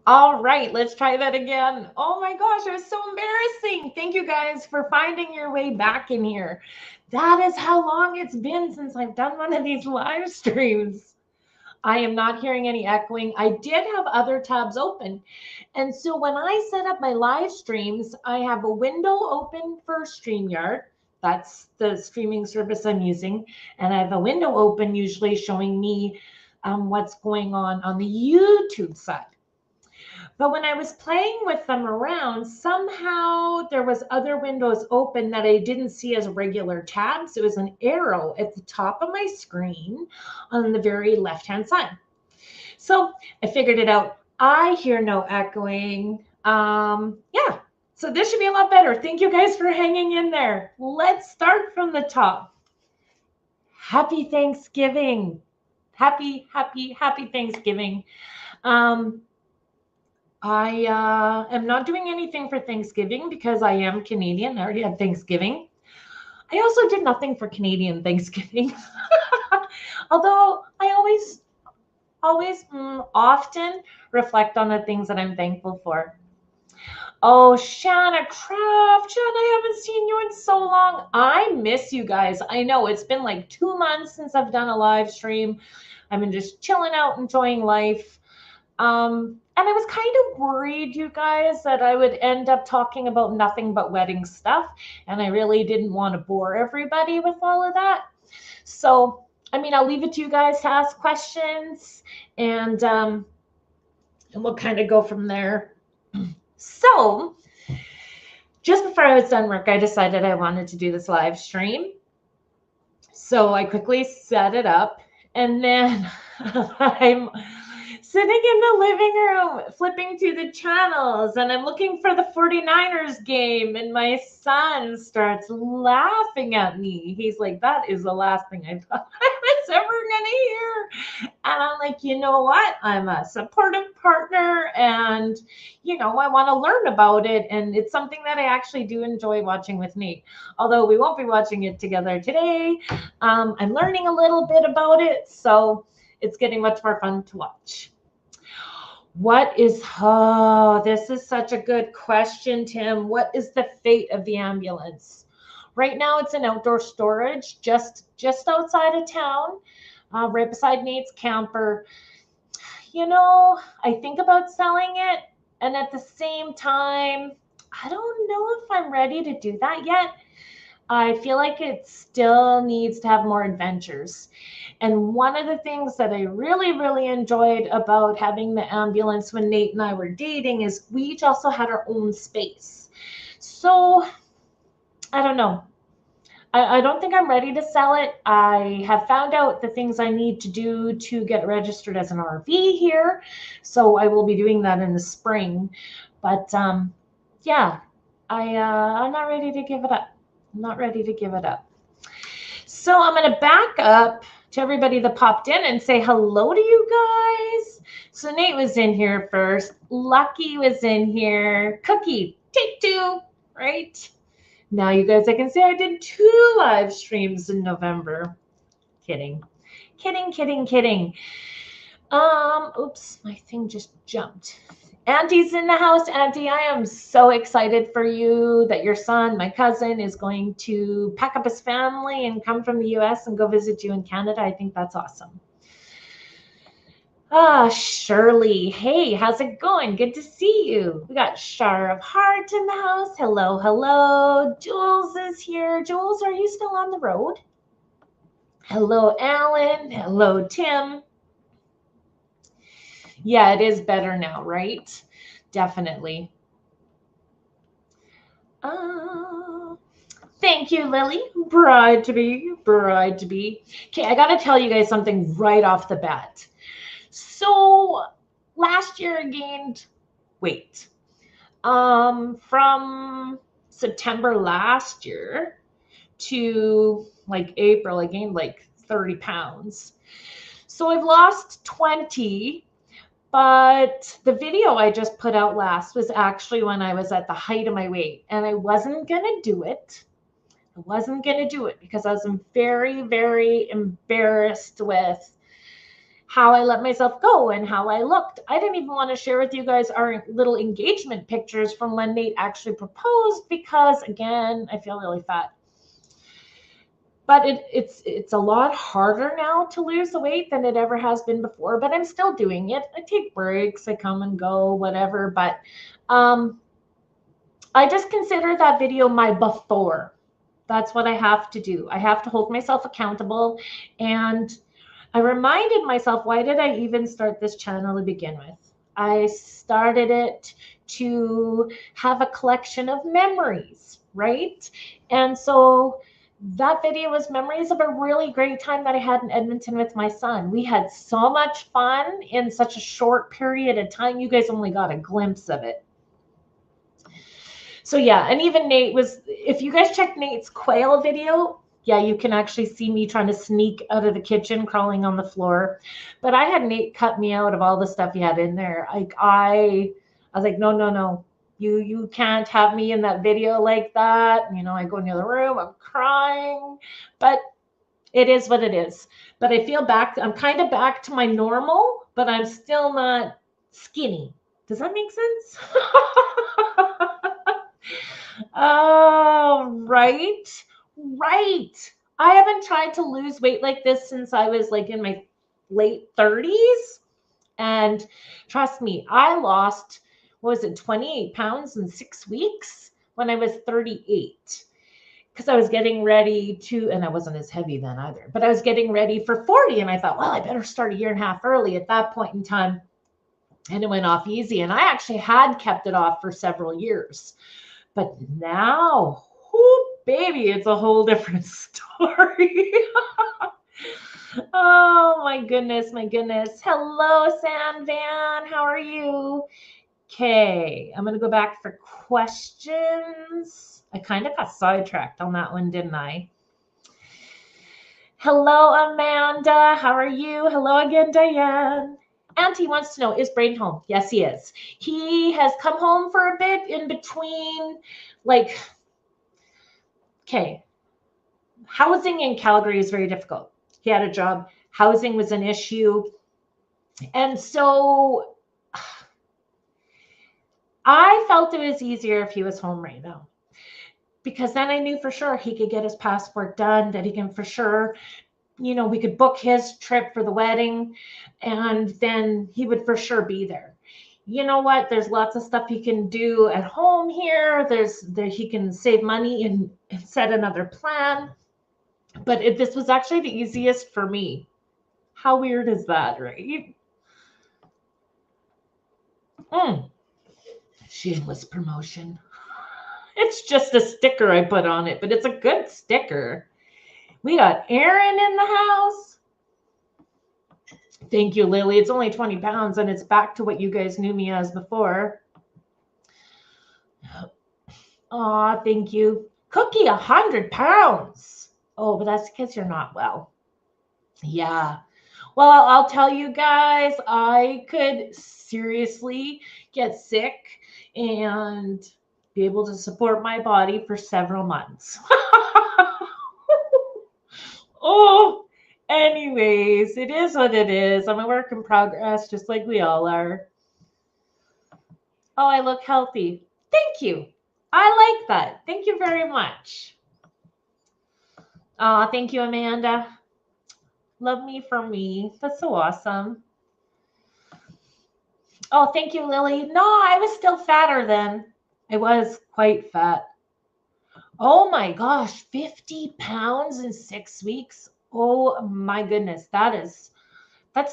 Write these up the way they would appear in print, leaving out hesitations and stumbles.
All right, let's try that again. Oh my gosh, it was so embarrassing. Thank you guys for finding your way back in here. That is how long it's been since I've done one of these live streams. I am not hearing any echoing. I did have other tabs open. And so when I set up my live streams, I have a window open for StreamYard. That's the streaming service I'm using. And I have a window open, usually showing me what's going on the YouTube side. But when I was playing with them around, somehow there was other windows open that I didn't see as regular tabs. It was an arrow at the top of my screen on the very left-hand side. So I figured it out. I hear no echoing. Yeah, so this should be a lot better. Thank you guys for hanging in there. Let's start from the top. Happy Thanksgiving. Happy Thanksgiving. Um, I am not doing anything for Thanksgiving because I am Canadian. I already had Thanksgiving. I also did nothing for Canadian Thanksgiving. Although I often reflect on the things that I'm thankful for. Oh, Shanna Craft. Shanna, I haven't seen you in so long. I miss you guys. I know it's been like 2 months since I've done a live stream. I've been just chilling out, enjoying life. And I was kind of worried, you guys, that I would end up talking about nothing but wedding stuff. And I really didn't want to bore everybody with all of that. So, I mean, I'll leave it to you guys to ask questions and we'll kind of go from there. So, just before I was done work, I decided I wanted to do this live stream. So I quickly set it up and then I'm sitting in the living room flipping through the channels and I'm looking for the 49ers game and my son starts laughing at me. He's like, that is the last thing I thought I was ever gonna hear. And I'm like, you know what? I'm a supportive partner and I want to learn about it. And it's something that I actually do enjoy watching with Nate. Although we won't be watching it together today. I'm learning a little bit about it. So it's getting much more fun to watch. This is such a good question, Tim. What is the fate of the ambulance? Right now, it's in outdoor storage just outside of town, right beside Nate's camper. I think about selling it, and at the same time, I don't know if I'm ready to do that yet. I feel like it still needs to have more adventures. And one of the things that I really, really enjoyed about having the ambulance when Nate and I were dating is we each also had our own space. So I don't know. I don't think I'm ready to sell it. I have found out the things I need to do to get registered as an RV here. So I will be doing that in the spring. But yeah, I'm not ready to give it up. I'm not ready to give it up. So I'm going to back up to everybody that popped in and say hello to you guys. So Nate was in here first. Lucky was in here. Cookie, take two, right? Now you guys, I can say I did 2 live streams in November. Kidding. Kidding. Oops, my thing just jumped. Auntie's in the house. Auntie, I am so excited for you that your son, my cousin, is going to pack up his family and come from the US and go visit you in Canada. I think that's awesome. Shirley. Hey, how's it going? Good to see you. We got Shar of Heart in the house. Hello. Jules is here. Jules, are you still on the road? Hello, Alan. Hello, Tim. Yeah, it is better now, right? Definitely. Thank you, Lily. Bride to be. Okay, I got to tell you guys something right off the bat. So last year I gained weight. From September last year to like April, I gained like 30 pounds. So I've lost 20. But the video I just put out last was actually when I was at the height of my weight, and I wasn't going to do it. Because I was very, very embarrassed with how I let myself go and how I looked. I didn't even want to share with you guys our little engagement pictures from when Nate actually proposed because, again, I feel really fat. But it's a lot harder now to lose the weight than it ever has been before, but I'm still doing it. I take breaks, I come and go, whatever. But I just consider that video my before. That's what I have to do. I have to hold myself accountable. And I reminded myself, why did I even start this channel to begin with? I started it to have a collection of memories, right? And so that video was memories of a really great time that I had in Edmonton with my son. We had so much fun in such a short period of time. You guys only got a glimpse of it. So yeah, and even Nate was, if you guys check Nate's quail video, yeah, you can actually see me trying to sneak out of the kitchen, crawling on the floor. But I had Nate cut me out of all the stuff he had in there. Like I was like, no. You can't have me in that video like that. You know, I go in the other room, I'm crying. But it is what it is. But I feel back, I'm kind of back to my normal, but I'm still not skinny. Does that make sense? Oh, right. I haven't tried to lose weight like this since I was like in my late 30s. And trust me, I lost, what was it, 28 pounds in 6 weeks when I was 38. Because I was getting ready to, and I wasn't as heavy then either, but I was getting ready for 40. And I thought, well, I better start a year and a half early at that point in time. And it went off easy. And I actually had kept it off for several years. But now, whoo, baby, it's a whole different story. Oh, my goodness. Hello, San Van. How are you? Okay, I'm going to go back for questions. I kind of got sidetracked on that one, didn't I? Hello, Amanda. How are you? Hello again, Diane. Auntie wants to know, is Braden home? Yes, he is. He has come home for a bit in between, like, okay, housing in Calgary is very difficult. He had a job. Housing was an issue. And so I felt it was easier if he was home right now. Because then I knew for sure he could get his passport done, that he can for sure, you know, we could book his trip for the wedding, and then he would for sure be there. You know what? There's lots of stuff he can do at home here. He can save money and set another plan. But this was actually the easiest for me. How weird is that, right? Shameless promotion. It's just a sticker I put on it, but it's a good sticker. We got Aaron in the house. Thank you, Lily. It's only 20 pounds, and it's back to what you guys knew me as before. Aw, thank you. Cookie, 100 pounds. Oh, but that's because you're not well. Yeah. Well, I'll tell you guys, I could seriously get sick and be able to support my body for several months. Oh, anyways, it is what it is. I'm a work in progress, just like we all are. Oh, I look healthy. Thank you. I like that. Thank you very much. Oh, thank you, Amanda. Love me for me. That's so awesome. Oh, thank you, Lily. No, I was still fatter then. I was quite fat. Oh my gosh, 50 pounds in 6 weeks. Oh my goodness, that's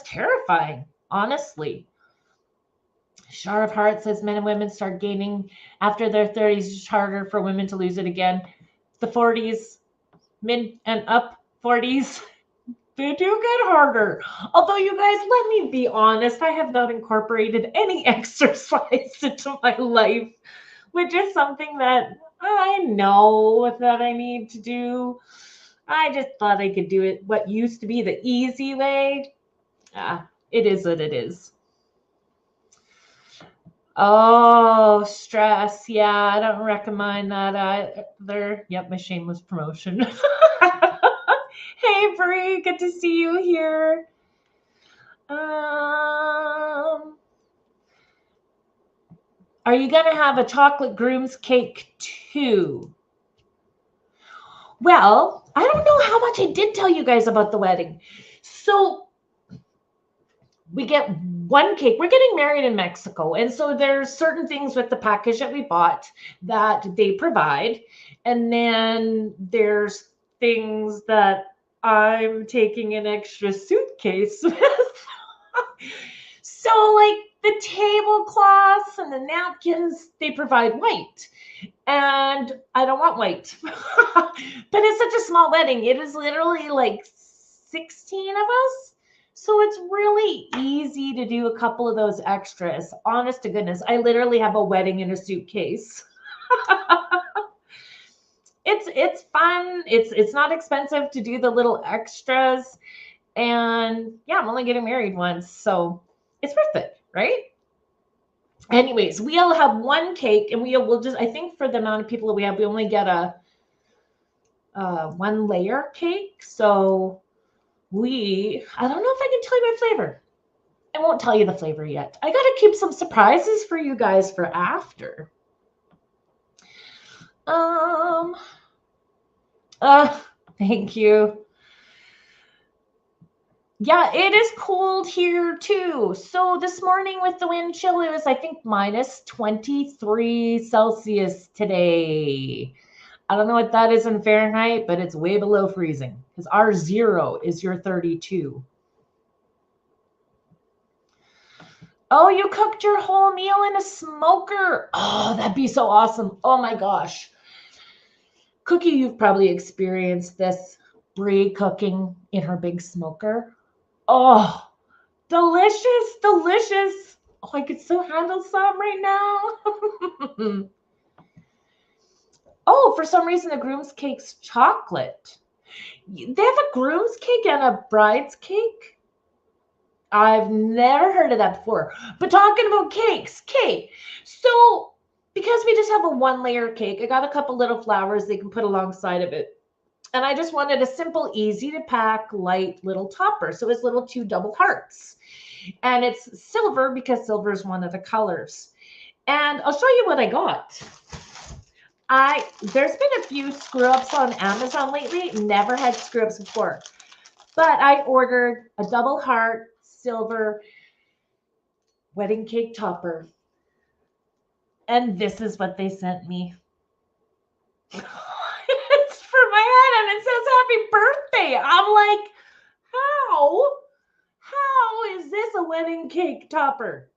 terrifying, honestly. Shar of Heart says men and women start gaining after their 30s. It's harder for women to lose it again. The 40s, mid and up 40s, they do get harder. Although, you guys, let me be honest, I have not incorporated any exercise into my life, which is something that I know that I need to do. I just thought I could do it what used to be the easy way. It is what it is. Oh, stress. Yeah, I don't recommend that either. Yep, my shameless promotion. Hey, Bree, good to see you here. Are you going to have a chocolate groom's cake too? Well, I don't know how much I did tell you guys about the wedding. So we get one cake. We're getting married in Mexico. And so there's certain things with the package that we bought that they provide. And then there's things that I'm taking an extra suitcase with. So like the tablecloths and the napkins, they provide white. And I don't want white. But it's such a small wedding. It is literally like 16 of us. So it's really easy to do a couple of those extras. Honest to goodness, I literally have a wedding in a suitcase. It's fun. It's not expensive to do the little extras. And yeah, I'm only getting married once, so it's worth it, right? Anyways, we'll have one cake, and we'll just, I think for the amount of people that we have, we only get a one layer cake. So I don't know if I can tell you my flavor. I won't tell you the flavor yet. I got to keep some surprises for you guys for after. Thank you. Yeah, it is cold here too. So this morning with the wind chill, it was, I think, minus 23 Celsius today. I don't know what that is in Fahrenheit, but it's way below freezing because our 0 is your 32. Oh, you cooked your whole meal in a smoker. Oh, that'd be so awesome. Oh my gosh. Cookie, you've probably experienced this. Brie cooking in her big smoker. Oh, delicious, delicious. Oh, I could so handle some right now. Oh, for some reason, the groom's cake's chocolate. They have a groom's cake and a bride's cake? I've never heard of that before. But talking about cakes, cake. So because we just have a one layer cake, I got a couple little flowers they can put alongside of it. And I just wanted a simple, easy to pack, light little topper. So it's little 2 double hearts. And it's silver because silver is one of the colors. And I'll show you what I got. There's been a few screw ups on Amazon lately. Never had screw ups before. But I ordered a double heart silver wedding cake topper. And this is what they sent me. It's for my head and it says happy birthday. I'm like, how is this a wedding cake topper?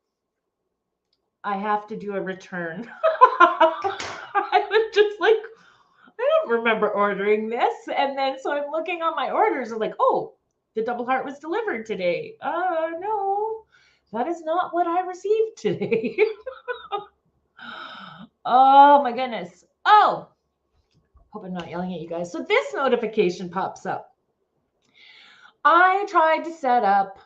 I have to do a return. I was just like, I don't remember ordering this. And then so I'm looking on my orders and like, oh, the double heart was delivered today. No, that is not what I received today. Oh my goodness. Oh, hope I'm not yelling at you guys. So this notification pops up. I tried to set up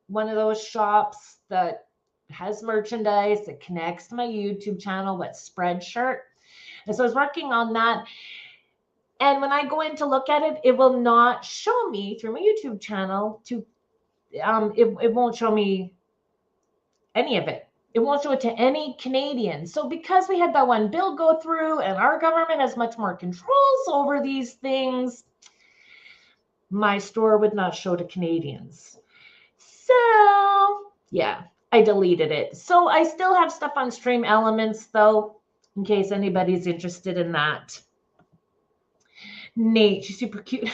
one of those shops that has merchandise that connects to my YouTube channel, what's Spreadshirt. And so I was working on that. And when I go in to look at it, it will not show me through my YouTube channel it won't show me any of it. It won't show it to any Canadian. So because we had that one bill go through and our government has much more controls over these things, my store would not show to Canadians. So yeah, I deleted it. So I still have stuff on Stream Elements though, in case anybody's interested in that. Nate, she's super cute.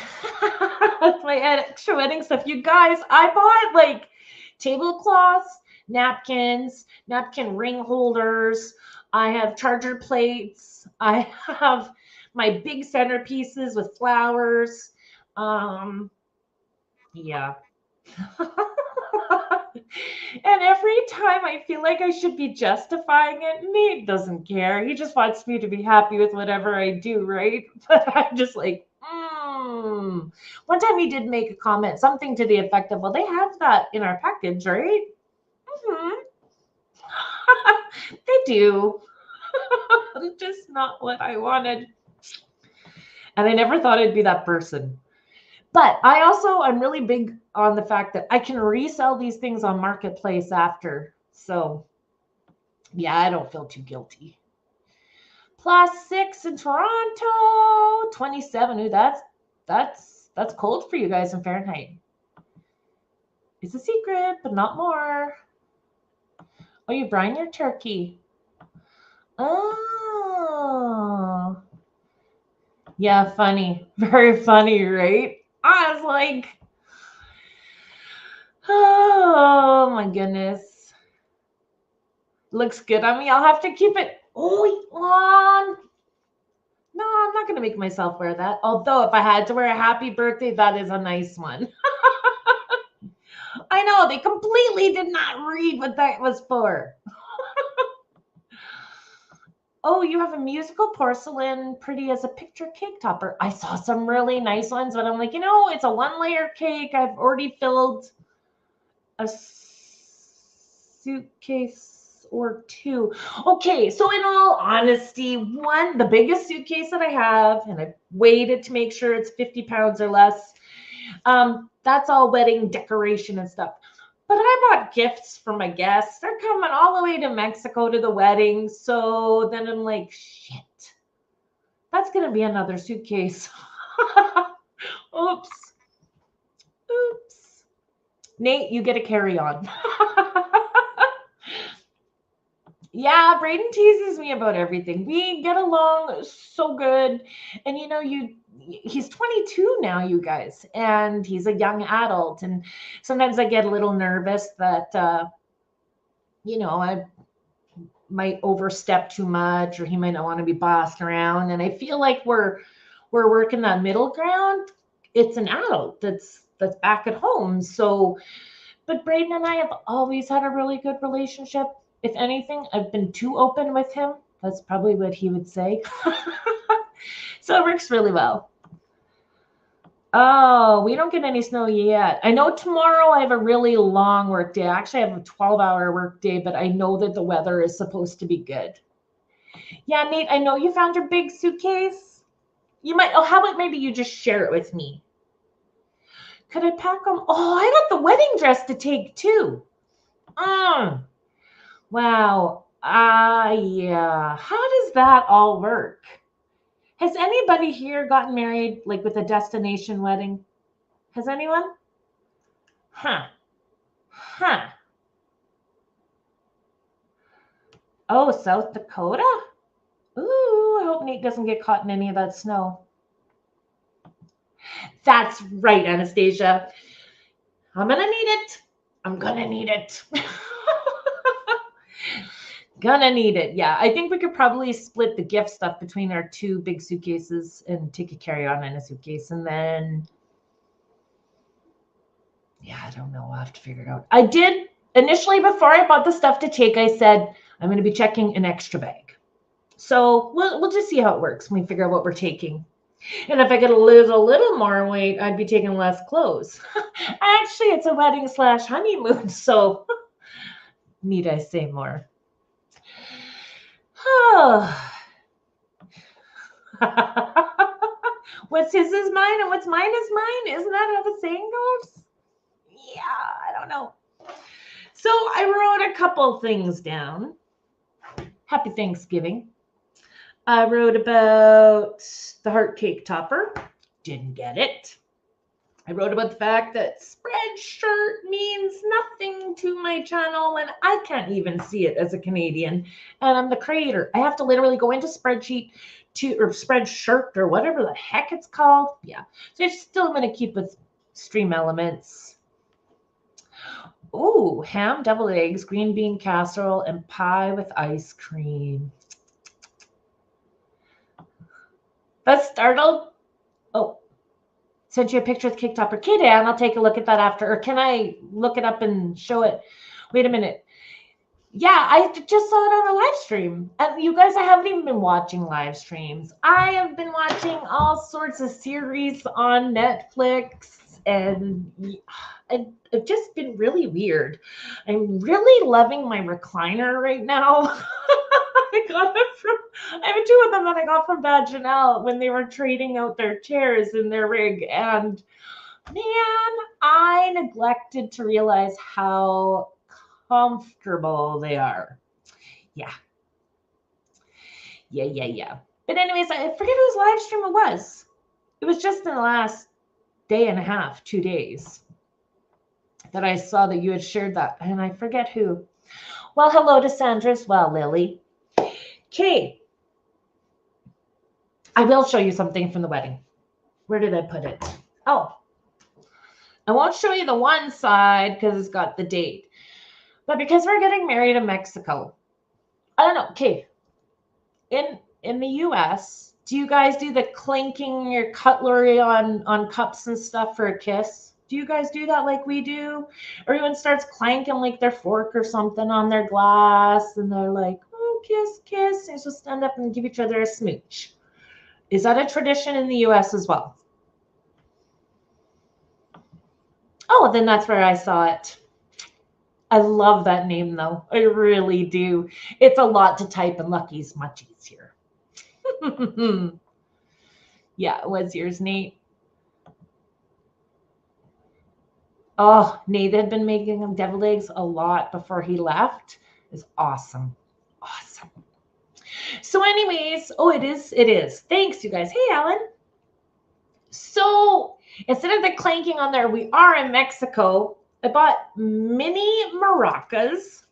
That's my extra wedding stuff. You guys, I bought like tablecloths, napkins, napkin ring holders. I have charger plates. I have my big centerpieces with flowers. Yeah. And every time I feel like I should be justifying it, Nate doesn't care. He just wants me to be happy with whatever I do, right? But I'm just like, One time he did make a comment, something to the effect of, well, they have that in our package, right? They do. Just not what I wanted. And I never thought I'd be that person. But I'm really big on the fact that I can resell these things on Marketplace after. So Yeah, I don't feel too guilty. +6 in Toronto, 27. Ooh, that's cold for you guys in Fahrenheit. It's a secret, but not more. Oh, you brine your turkey. Oh. Yeah, funny. Very funny, right? I was like, oh my goodness. Looks good on me. I'll have to keep it. Oh, no, I'm not going to make myself wear that. Although, if I had to wear a happy birthday, that is a nice one. I know, they completely did not read what that was for. Oh, you have a musical porcelain, pretty as a picture cake topper. I saw some really nice ones, but I'm like, it's a 1-layer cake. I've already filled a suitcase or 2. Okay, so in all honesty, the biggest suitcase that I have, and I weighed it to make sure it's 50 pounds or less. That's all wedding decoration and stuff. But I bought gifts for my guests. They're coming all the way to Mexico to the wedding. So then I'm like, shit, that's going to be another suitcase. Oops. Nate, you get a carry-on. Yeah, Braden teases me about everything. We get along so good. And he's 22 now, you guys, and he's a young adult. And sometimes I get a little nervous that, I might overstep too much, or he might not want to be bossed around. And I feel like we're working that middle ground. It's an adult that's back at home. So, but Braden and I have always had a really good relationship. If anything, I've been too open with him. That's probably what he would say. So it works really well. Oh, we don't get any snow yet. I know tomorrow I have a really long work day. Actually, I have a 12-hour work day, but I know that the weather is supposed to be good. Yeah, Nate, I know you found your big suitcase. How about maybe you just share it with me? Could I pack them? Oh, I got the wedding dress to take too. Wow. Yeah. How does that all work? Has anybody here gotten married like with a destination wedding? Has anyone? Huh. Oh, South Dakota? Ooh, I hope Nate doesn't get caught in any of that snow. That's right, Anastasia. I'm gonna need it. I'm gonna need it. Gonna need it. Yeah, I think we could probably split the gift stuff between our 2 big suitcases and take a carry-on in a suitcase. And then, yeah, I don't know. I'll have to figure it out. I did initially, before I bought the stuff to take, I said, I'm going to be checking an extra bag. So we'll just see how it works when we figure out what we're taking. And if I could lose a little more weight, I'd be taking less clothes. Actually, it's a wedding / honeymoon. So need I say more? What's his is mine and what's mine is mine. Isn't that how the saying goes? Yeah, I don't know. So I wrote a couple things down. Happy Thanksgiving. I wrote about the heart cake topper. Didn't get it. I wrote about the fact that Spreadshirt means nothing to my channel when I can't even see it as a Canadian, and I'm the creator. I have to literally go into Spreadshirt or whatever the heck it's called. Yeah, so I'm still going to keep with Stream Elements. Ooh, ham, deviled eggs, green bean casserole, and pie with ice cream. That's startled. Oh. Sent you a picture of the cake topper. Okay, Dan, I'll take a look at that after. Or can I look it up and show it? Wait a minute. Yeah, I just saw it on a live stream. And you guys, I haven't even been watching live streams. I have been watching all sorts of series on Netflix, and I've just been really weird. I'm really loving my recliner right now. I have 2 of them that I got from Bad Janelle when they were trading out their chairs in their rig. And man, I neglected to realize how comfortable they are. Yeah. But anyways, I forget whose live stream it was. It was just in the last day and a half, 2 days, that I saw that you had shared that, and I forget who. Well, hello to Sandra as well, Lily. Okay. I will show you something from the wedding. Where did I put it? Oh, I won't show you the one side because it's got the date. But because we're getting married in Mexico, I don't know. Okay. In the US, do you guys do the clinking your cutlery on cups and stuff for a kiss? Do you guys do that like we do? Everyone starts clanking like their fork or something on their glass, and they're like, oh, kiss, kiss. And just stand up and give each other a smooch. Is that a tradition in the US as well? Oh, then that's where I saw it. I love that name, though. I really do. It's a lot to type, and Lucky's much easier. Yeah, what's yours, Nate? Oh, Nate had been making him deviled eggs a lot before he left. It's awesome. Awesome. So anyways, oh, it is. Thanks, you guys. Hey, Alan. So instead of the clanking on there, we are in Mexico. I bought mini maracas,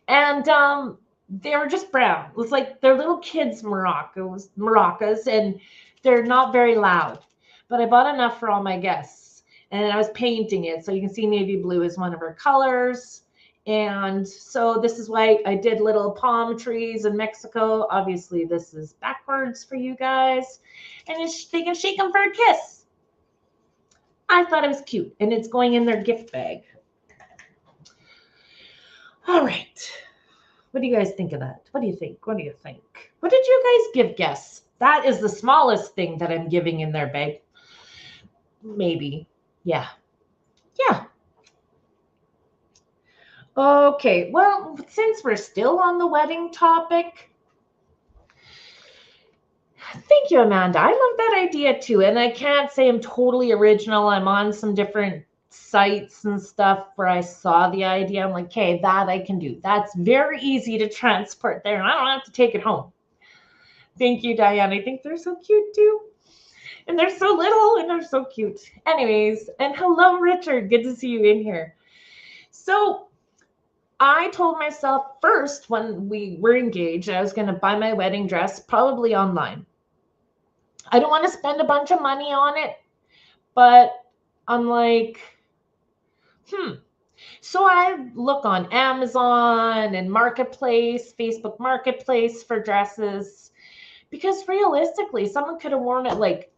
and they were just brown. It was like they're little kids' maracas, and they're not very loud. But I bought enough for all my guests, and I was painting it. So you can see navy blue is one of our colors. And so this is why I did little palm trees in Mexico. Obviously, this is backwards for you guys. And they can shake them for a kiss. I thought it was cute, and it's going in their gift bag. All right. What do you guys think of that? What do you think? What do you think? What did you guys give guests? That is the smallest thing that I'm giving in their bag. Maybe. Yeah. Okay. Well, since we're still on the wedding topic, thank you, Amanda. I love that idea too. And I can't say I'm totally original. I'm on some different sites and stuff where I saw the idea. I'm like, okay, that I can do. That's very easy to transport there, and I don't have to take it home. Thank you, Diane. I think they're so cute too. And they're so little and they're so cute. Anyways, and hello, Richard. Good to see you in here. So I told myself first when we were engaged, I was going to buy my wedding dress probably online. I don't want to spend a bunch of money on it, but I'm like, So I look on Amazon and Marketplace, Facebook Marketplace for dresses, because realistically, someone could have worn it like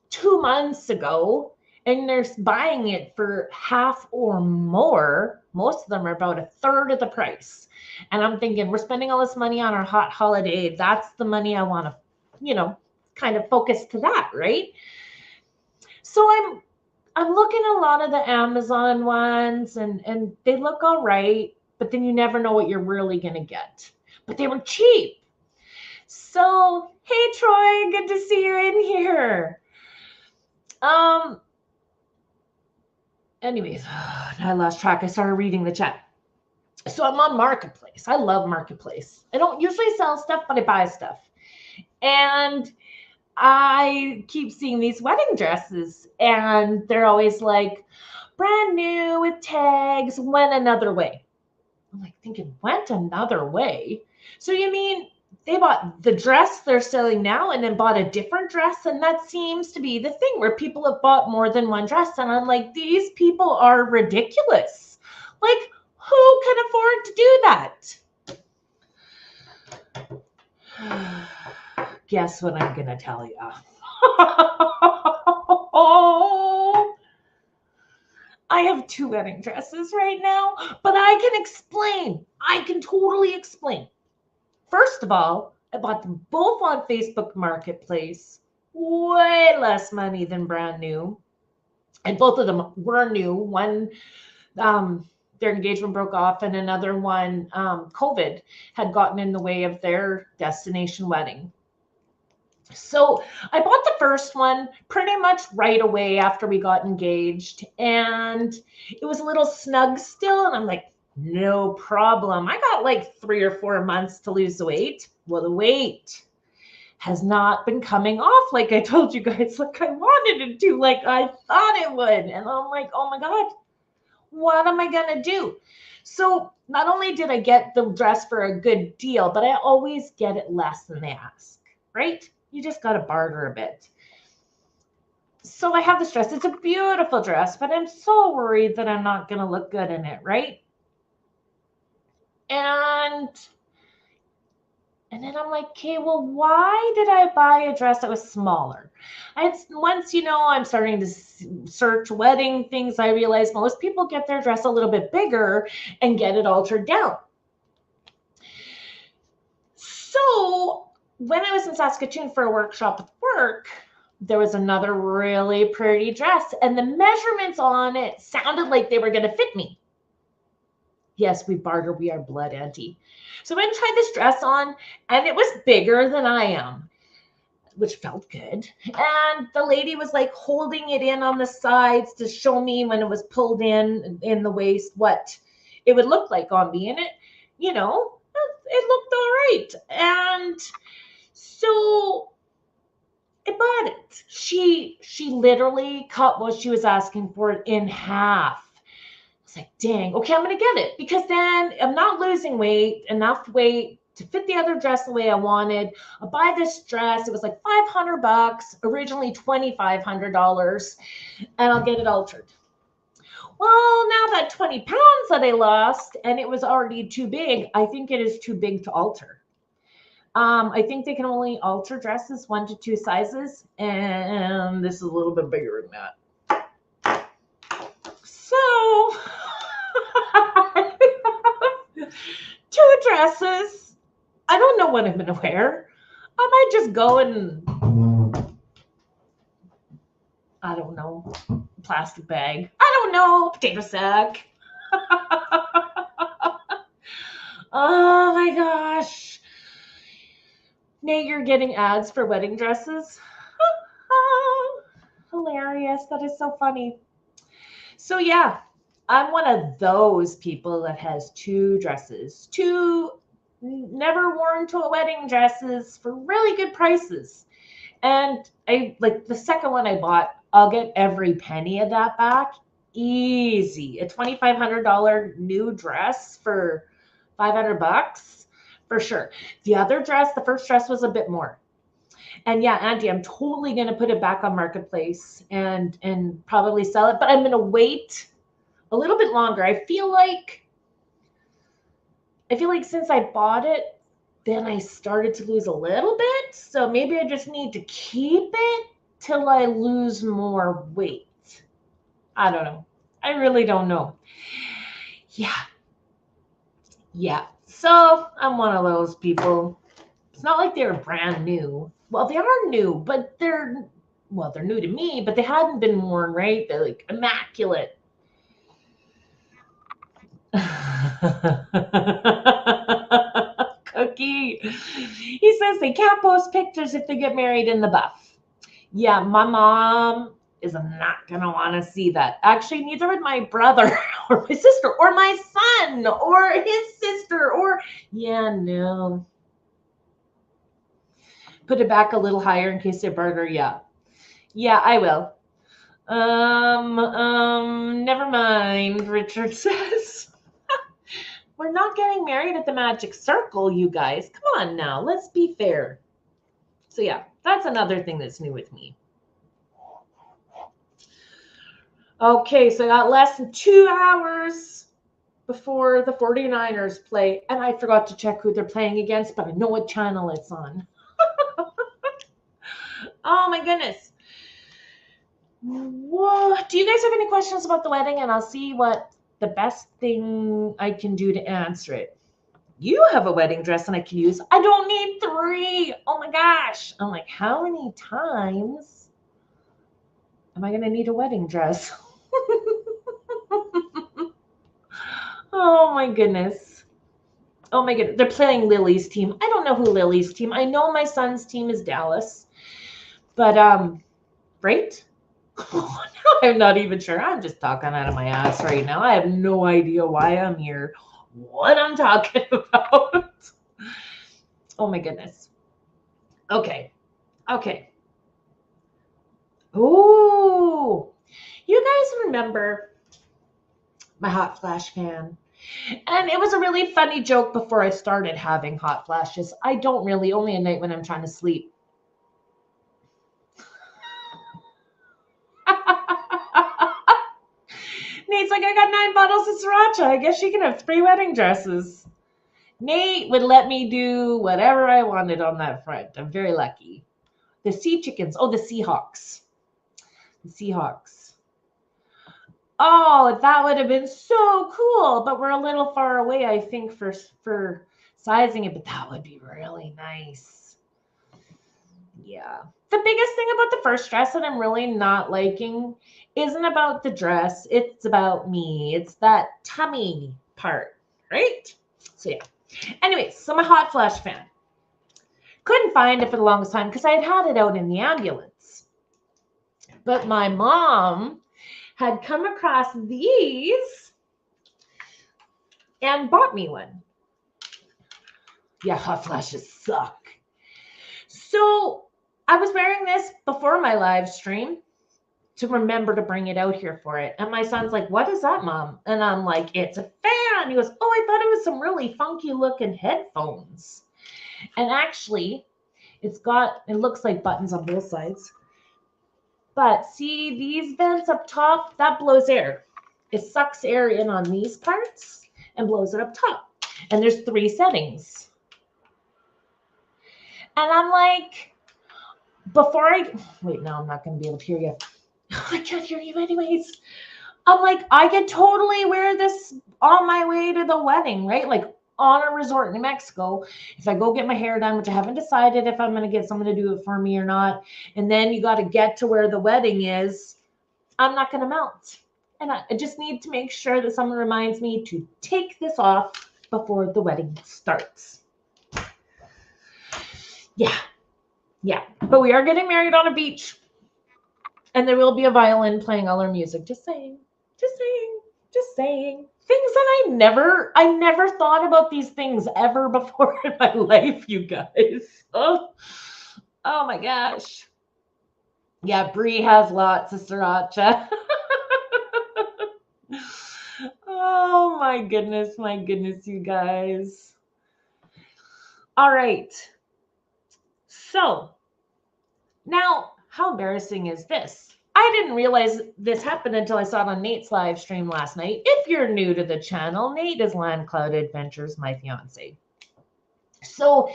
2 months ago and they're buying it for half or more. Most of them are about a third of the price. And I'm thinking, we're spending all this money on our hot holiday. That's the money I want to, kind of focus to that, right? So I'm looking at a lot of the Amazon ones, and they look all right, but then you never know what you're really going to get. But they were cheap. So, hey, Troy, good to see you in here. Anyways, I lost track. I started reading the chat. So I'm on Marketplace. I love Marketplace. I don't usually sell stuff, but I buy stuff. And I keep seeing these wedding dresses, and they're always like brand new with tags, went another way. I'm like thinking, went another way? So you mean they bought the dress they're selling now and then bought a different dress? And that seems to be the thing where people have bought more than one dress. And I'm like, these people are ridiculous. Like, who can afford to do that? Guess what I'm going to tell you. I have 2 wedding dresses right now, but I can explain. I can totally explain. First of all, I bought them both on Facebook Marketplace, way less money than brand new. And both of them were new. One, their engagement broke off, and another one, COVID had gotten in the way of their destination wedding. So I bought the first one pretty much right away after we got engaged, and it was a little snug still. And I'm like, No problem. I got like 3 or 4 months to lose the weight. Well, the weight has not been coming off like I told you guys, like I wanted it to, like I thought it would. And I'm like, oh my God, what am I going to do? So not only did I get the dress for a good deal, but I always get it less than they ask, right? You just got to barter a bit. So I have this dress. It's a beautiful dress, but I'm so worried that I'm not going to look good in it, right? And then I'm like, okay, well, why did I buy a dress that was smaller? Once, I'm starting to search wedding things, I realized most people get their dress a little bit bigger and get it altered down. So when I was in Saskatoon for a workshop with work, there was another really pretty dress, and the measurements on it sounded like they were going to fit me. Yes, we barter. We are blood auntie. So I tried this dress on, and it was bigger than I am, which felt good. And the lady was like holding it in on the sides to show me when it was pulled in the waist what it would look like on me. And it looked all right. And so I bought it. She literally cut what she was asking for it in half. I was like, dang, okay, I'm going to get it because then I'm not losing enough weight to fit the other dress the way I wanted. I'll buy this dress. It was like $500, originally $2,500, and I'll get it altered. Well, now that 20 pounds that I lost and it was already too big, I think it is too big to alter. I think they can only alter dresses 1 to 2 sizes, and this is a little bit bigger than that. So 2 dresses. I don't know what I'm going to wear. I might just go and, I don't know, plastic bag. I don't know, potato sack. Oh my gosh. Nate, you're getting ads for wedding dresses? Hilarious. That is so funny. So yeah, I'm one of those people that has 2 dresses, 2 never worn to a wedding dresses for really good prices. And I like the second one I bought, I'll get every penny of that back. Easy. A $2,500 new dress for $500 for sure. The other dress, the first dress was a bit more. And yeah, Auntie, I'm totally going to put it back on Marketplace and probably sell it, but I'm going to wait a little bit longer. I feel like since I bought it, then I started to lose a little bit. So maybe I just need to keep it till I lose more weight. I don't know. I really don't know. Yeah. So I'm one of those people. It's not like they're brand new. Well, they are new, but they're new to me, but they hadn't been worn, right? They're like immaculate. Cookie. He says they can't post pictures if they get married in the buff. Yeah, my mom is not going to want to see that. Actually, neither would my brother or my sister or my son or his sister or, yeah, no. Put it back a little higher in case they barter. Yeah. Yeah, I will. Never mind, Richard says. We're not getting married at the Magic Circle, you guys. Come on now, let's be fair. So yeah, that's another thing that's new with me. Okay, so I got less than 2 hours before the 49ers play, and I forgot to check who they're playing against, but I know what channel it's on. Oh my goodness. Whoa. Do you guys have any questions about the wedding? And I'll see what the best thing I can do to answer it. You have a wedding dress and I can use. I don't need 3. Oh my gosh. I'm like, how many times am I going to need a wedding dress? Oh my goodness. Oh my goodness. They're playing Lily's team. I don't know who Lily's team. I know my son's team is Dallas. But right? I'm not even sure. I'm just talking out of my ass right now. I have no idea why I'm here, what I'm talking about. Oh my goodness. Okay. Okay. Oh, you guys remember my hot flash fan? And it was a really funny joke before I started having hot flashes. I don't really, only at night when I'm trying to sleep. Nate's like, I got 9 bottles of sriracha. I guess she can have 3 wedding dresses. Nate would let me do whatever I wanted on that front. I'm very lucky. The sea chickens. Oh, the Seahawks. The Seahawks. Oh, that would have been so cool. But we're a little far away, I think, for sizing it. But that would be really nice. Yeah. The biggest thing about the first dress that I'm really not liking isn't about the dress. It's about me. It's that tummy part, right? So yeah. Anyways, so my hot flash fan. Couldn't find it for the longest time because I had it out in the ambulance. But my mom had come across these and bought me one. Yeah, hot flashes suck. So I was wearing this before my live stream to remember to bring it out here for it. And my son's like, what is that, Mom? And I'm like, it's a fan. He goes, oh, I thought it was some really funky looking headphones. And actually, it looks like buttons on both sides. But see these vents up top? That blows air. It sucks air in on these parts and blows it up top. And there's 3 settings. And I'm like, wait, no, I'm not going to be able to hear you. I can't hear you anyways. I'm like, I could totally wear this on my way to the wedding, right? Like on a resort in Mexico. If I go get my hair done, which I haven't decided if I'm going to get someone to do it for me or not. And then you got to get to where the wedding is. I'm not going to melt. And I just need to make sure that someone reminds me to take this off before the wedding starts. Yeah. But we are getting married on a beach. And there will be a violin playing all our music. Just saying. Things that I never thought about these things ever before in my life, you guys. Oh my gosh. Yeah, Brie has lots of sriracha. Oh my goodness, you guys. All right. So now, how embarrassing is this? I didn't realize this happened until I saw it on Nate's live stream last night. If you're new to the channel, Nate is Land Cloud Adventures, my fiance. So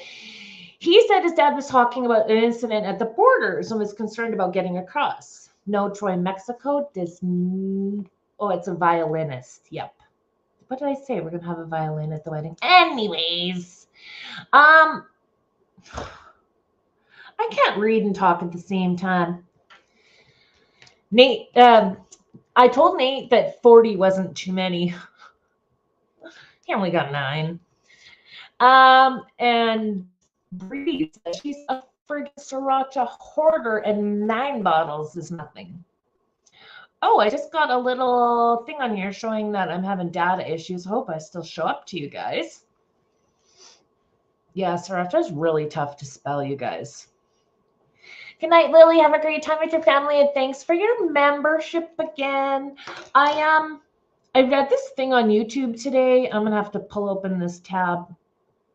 he said his dad was talking about an incident at the borders and was concerned about getting across. No, Troy, Mexico it's a violinist. Yep. What did I say? We're going to have a violin at the wedding. Anyways, I can't read and talk at the same time. Nate, I told Nate that 40 wasn't too many. He only got 9. And Bree says she's a friggin' sriracha hoarder and 9 bottles is nothing. Oh, I just got a little thing on here showing that I'm having data issues. Hope I still show up to you guys. Yeah, sriracha is really tough to spell, you guys. Good night, Lily. Have a great time with your family, and thanks for your membership again. I read this thing on YouTube today. I'm gonna have to pull open this tab.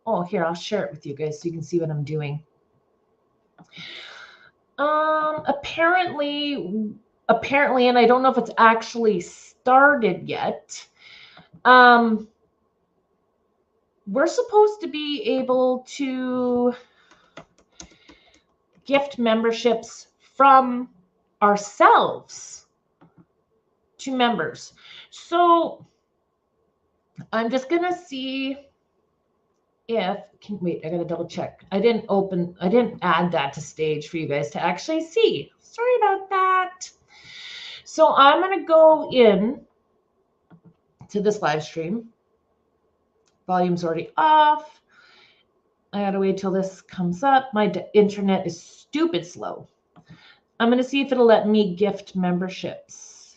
Oh, here, I'll share it with you guys so you can see what I'm doing. Apparently, and I don't know if it's actually started yet. We're supposed to be able to gift memberships from ourselves to members. So I'm just gonna see wait, I gotta double check. I didn't add that to stage for you guys to actually see. Sorry about that. So I'm gonna go in to this live stream. Volume's already off. I gotta wait till this comes up. My internet is stupid slow. I'm going to see if it'll let me gift memberships.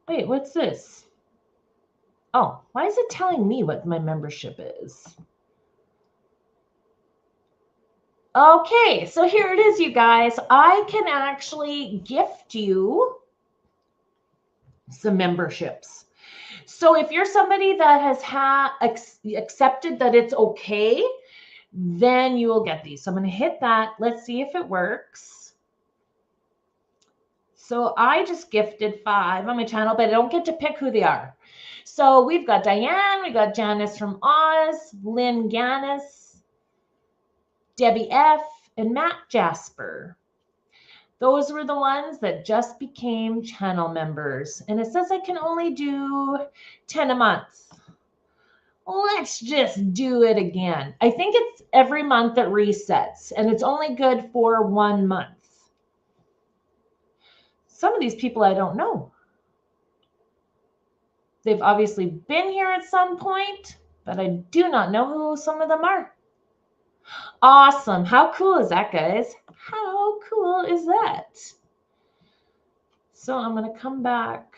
Wait, what's this? Oh, why is it telling me what my membership is? Okay, so here it is, you guys. I can actually gift you some memberships. So if you're somebody that has accepted that it's okay, then you will get these. So I'm going to hit that. Let's see if it works. So I just gifted 5 on my channel, but I don't get to pick who they are. So we've got Diane, we got Janice from Oz, Lynn Gannis, Debbie F, and Matt Jasper. Those were the ones that just became channel members. And it says I can only do 10 a month. Let's just do it again. I think it's every month it resets, and it's only good for 1 month. Some of these people I don't know. They've obviously been here at some point, but I do not know who some of them are. Awesome. How cool is that, guys? How cool is that? So I'm going to come back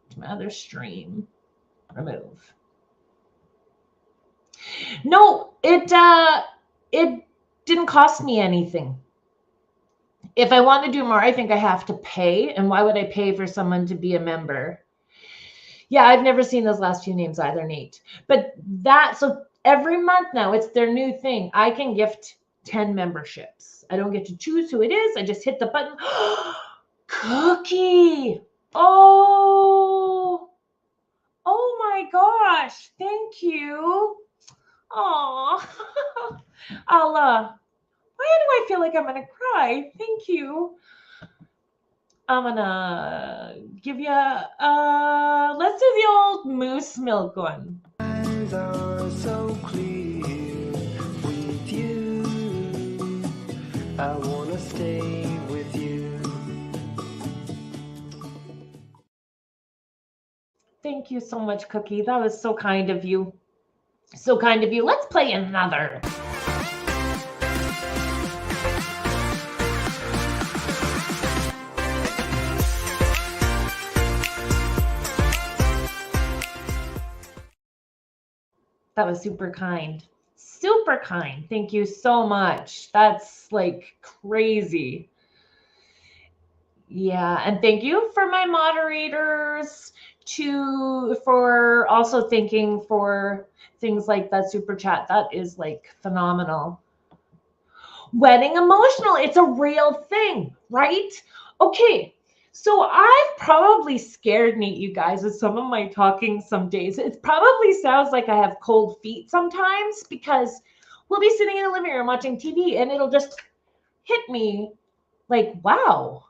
to my other stream. Remove. No, it didn't cost me anything. If I want to do more, I think I have to pay. And why would I pay for someone to be a member? Yeah, I've never seen those last few names either, Nate. But so every month now, it's their new thing. I can gift 10 memberships. I don't get to choose who it is. I just hit the button. Cookie. Oh my gosh. Thank you. Oh, why do I feel like I'm going to cry? Thank you. I'm going to give you, let's do the old moose milk one. Eyes are so clear with you. I want to stay with you. Thank you so much, Cookie. That was so kind of you. So kind of you. Let's play another. That was super kind. Super kind. Thank you so much. That's like crazy. Yeah, and thank you for my moderators for also thanking for things like that super chat. That is like phenomenal. Wedding emotional. It's a real thing, right? Okay. So I've probably scared Nate, you guys, with some of my talking some days. It probably sounds like I have cold feet sometimes because we'll be sitting in the living room watching TV and it'll just hit me like, wow,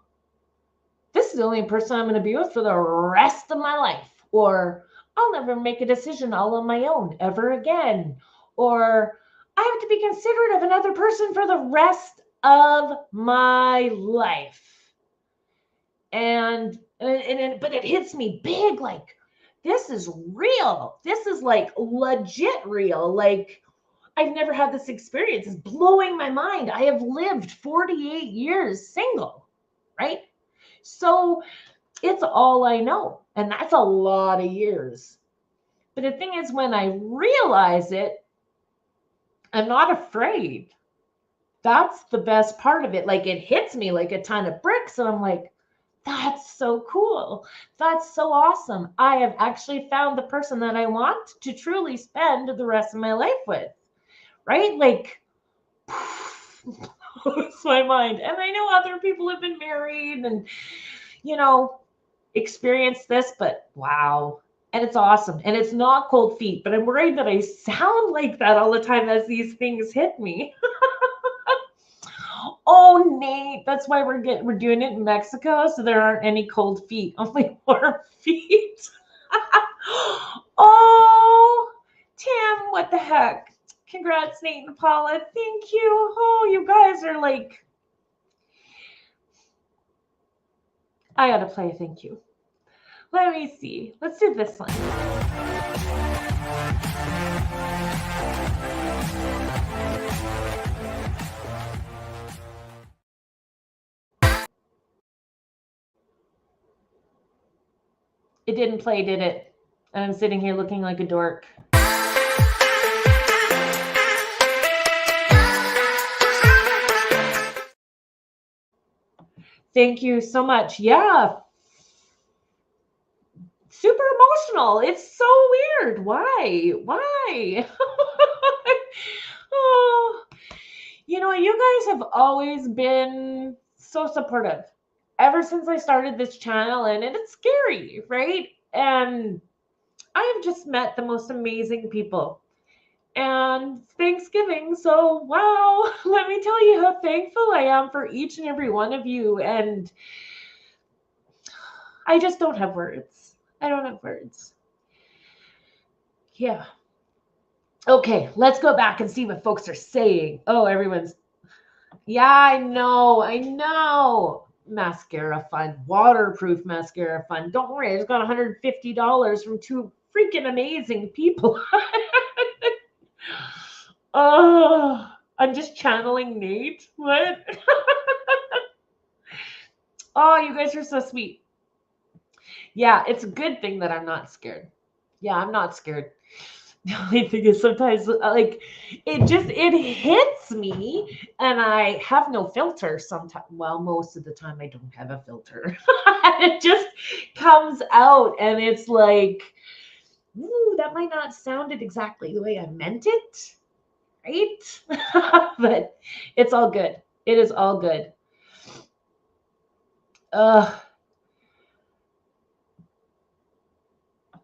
this is the only person I'm going to be with for the rest of my life. Or I'll never make a decision all on my own ever again. Or I have to be considerate of another person for the rest of my life. But it hits me big, like, this is real. This is like legit real. Like, I've never had this experience. It's blowing my mind. I have lived 48 years single, right? So it's all I know. And that's a lot of years. But the thing is, when I realize it, I'm not afraid. That's the best part of it. Like, it hits me like a ton of bricks. And I'm like, that's so cool. That's so awesome. I have actually found the person that I want to truly spend the rest of my life with, right? Like, blows my mind. And I know other people have been married and, experienced this, but wow. And it's awesome. And it's not cold feet, but I'm worried that I sound like that all the time as these things hit me. Oh, Nate, that's why we're doing it in Mexico, so there aren't any cold feet, only warm feet. Oh, Tim, what the heck? Congrats, Nate and Paula. Thank you. Oh, you guys are like, I gotta play a thank you. Let me see. Let's do this one. It didn't play, did it? And I'm sitting here looking like a dork. Thank you so much. Yeah. Super emotional. It's so weird. Why? Oh, you guys have always been so supportive ever since I started this channel, and it's scary, right? And I have just met the most amazing people. And Thanksgiving, so wow, let me tell you how thankful I am for each and every one of you. And I just don't have words. I don't have words. Yeah. Okay, let's go back and see what folks are saying. Oh, everyone's, yeah, I know. Mascara fun, waterproof mascara fun. Don't worry, I just got $150 from two freaking amazing people. Oh, I'm just channeling Nate. What? Oh, you guys are so sweet. Yeah, it's a good thing that I'm not scared. Yeah, I'm not scared. The only thing is sometimes like it hits me and I have no filter sometimes. Well, most of the time I don't have a filter. It just comes out and it's like, ooh, that might not sound it exactly the way I meant it. Right? But it's all good. It is all good.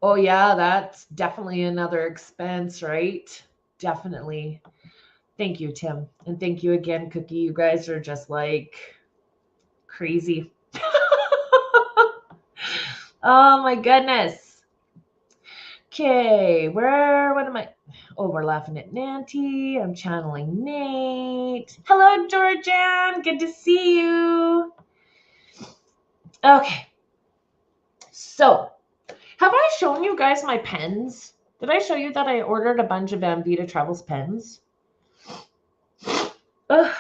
Oh yeah, that's definitely another expense, right? Definitely. Thank you, Tim. And thank you again, Cookie. You guys are just like crazy. Oh my goodness. Okay, what am I? Oh, we're laughing at Nancy. I'm channeling Nate. Hello, Georgian. Good to see you. Okay. So, have I shown you guys my pens? Did I show you that I ordered a bunch of Amvita Travels pens? Ugh.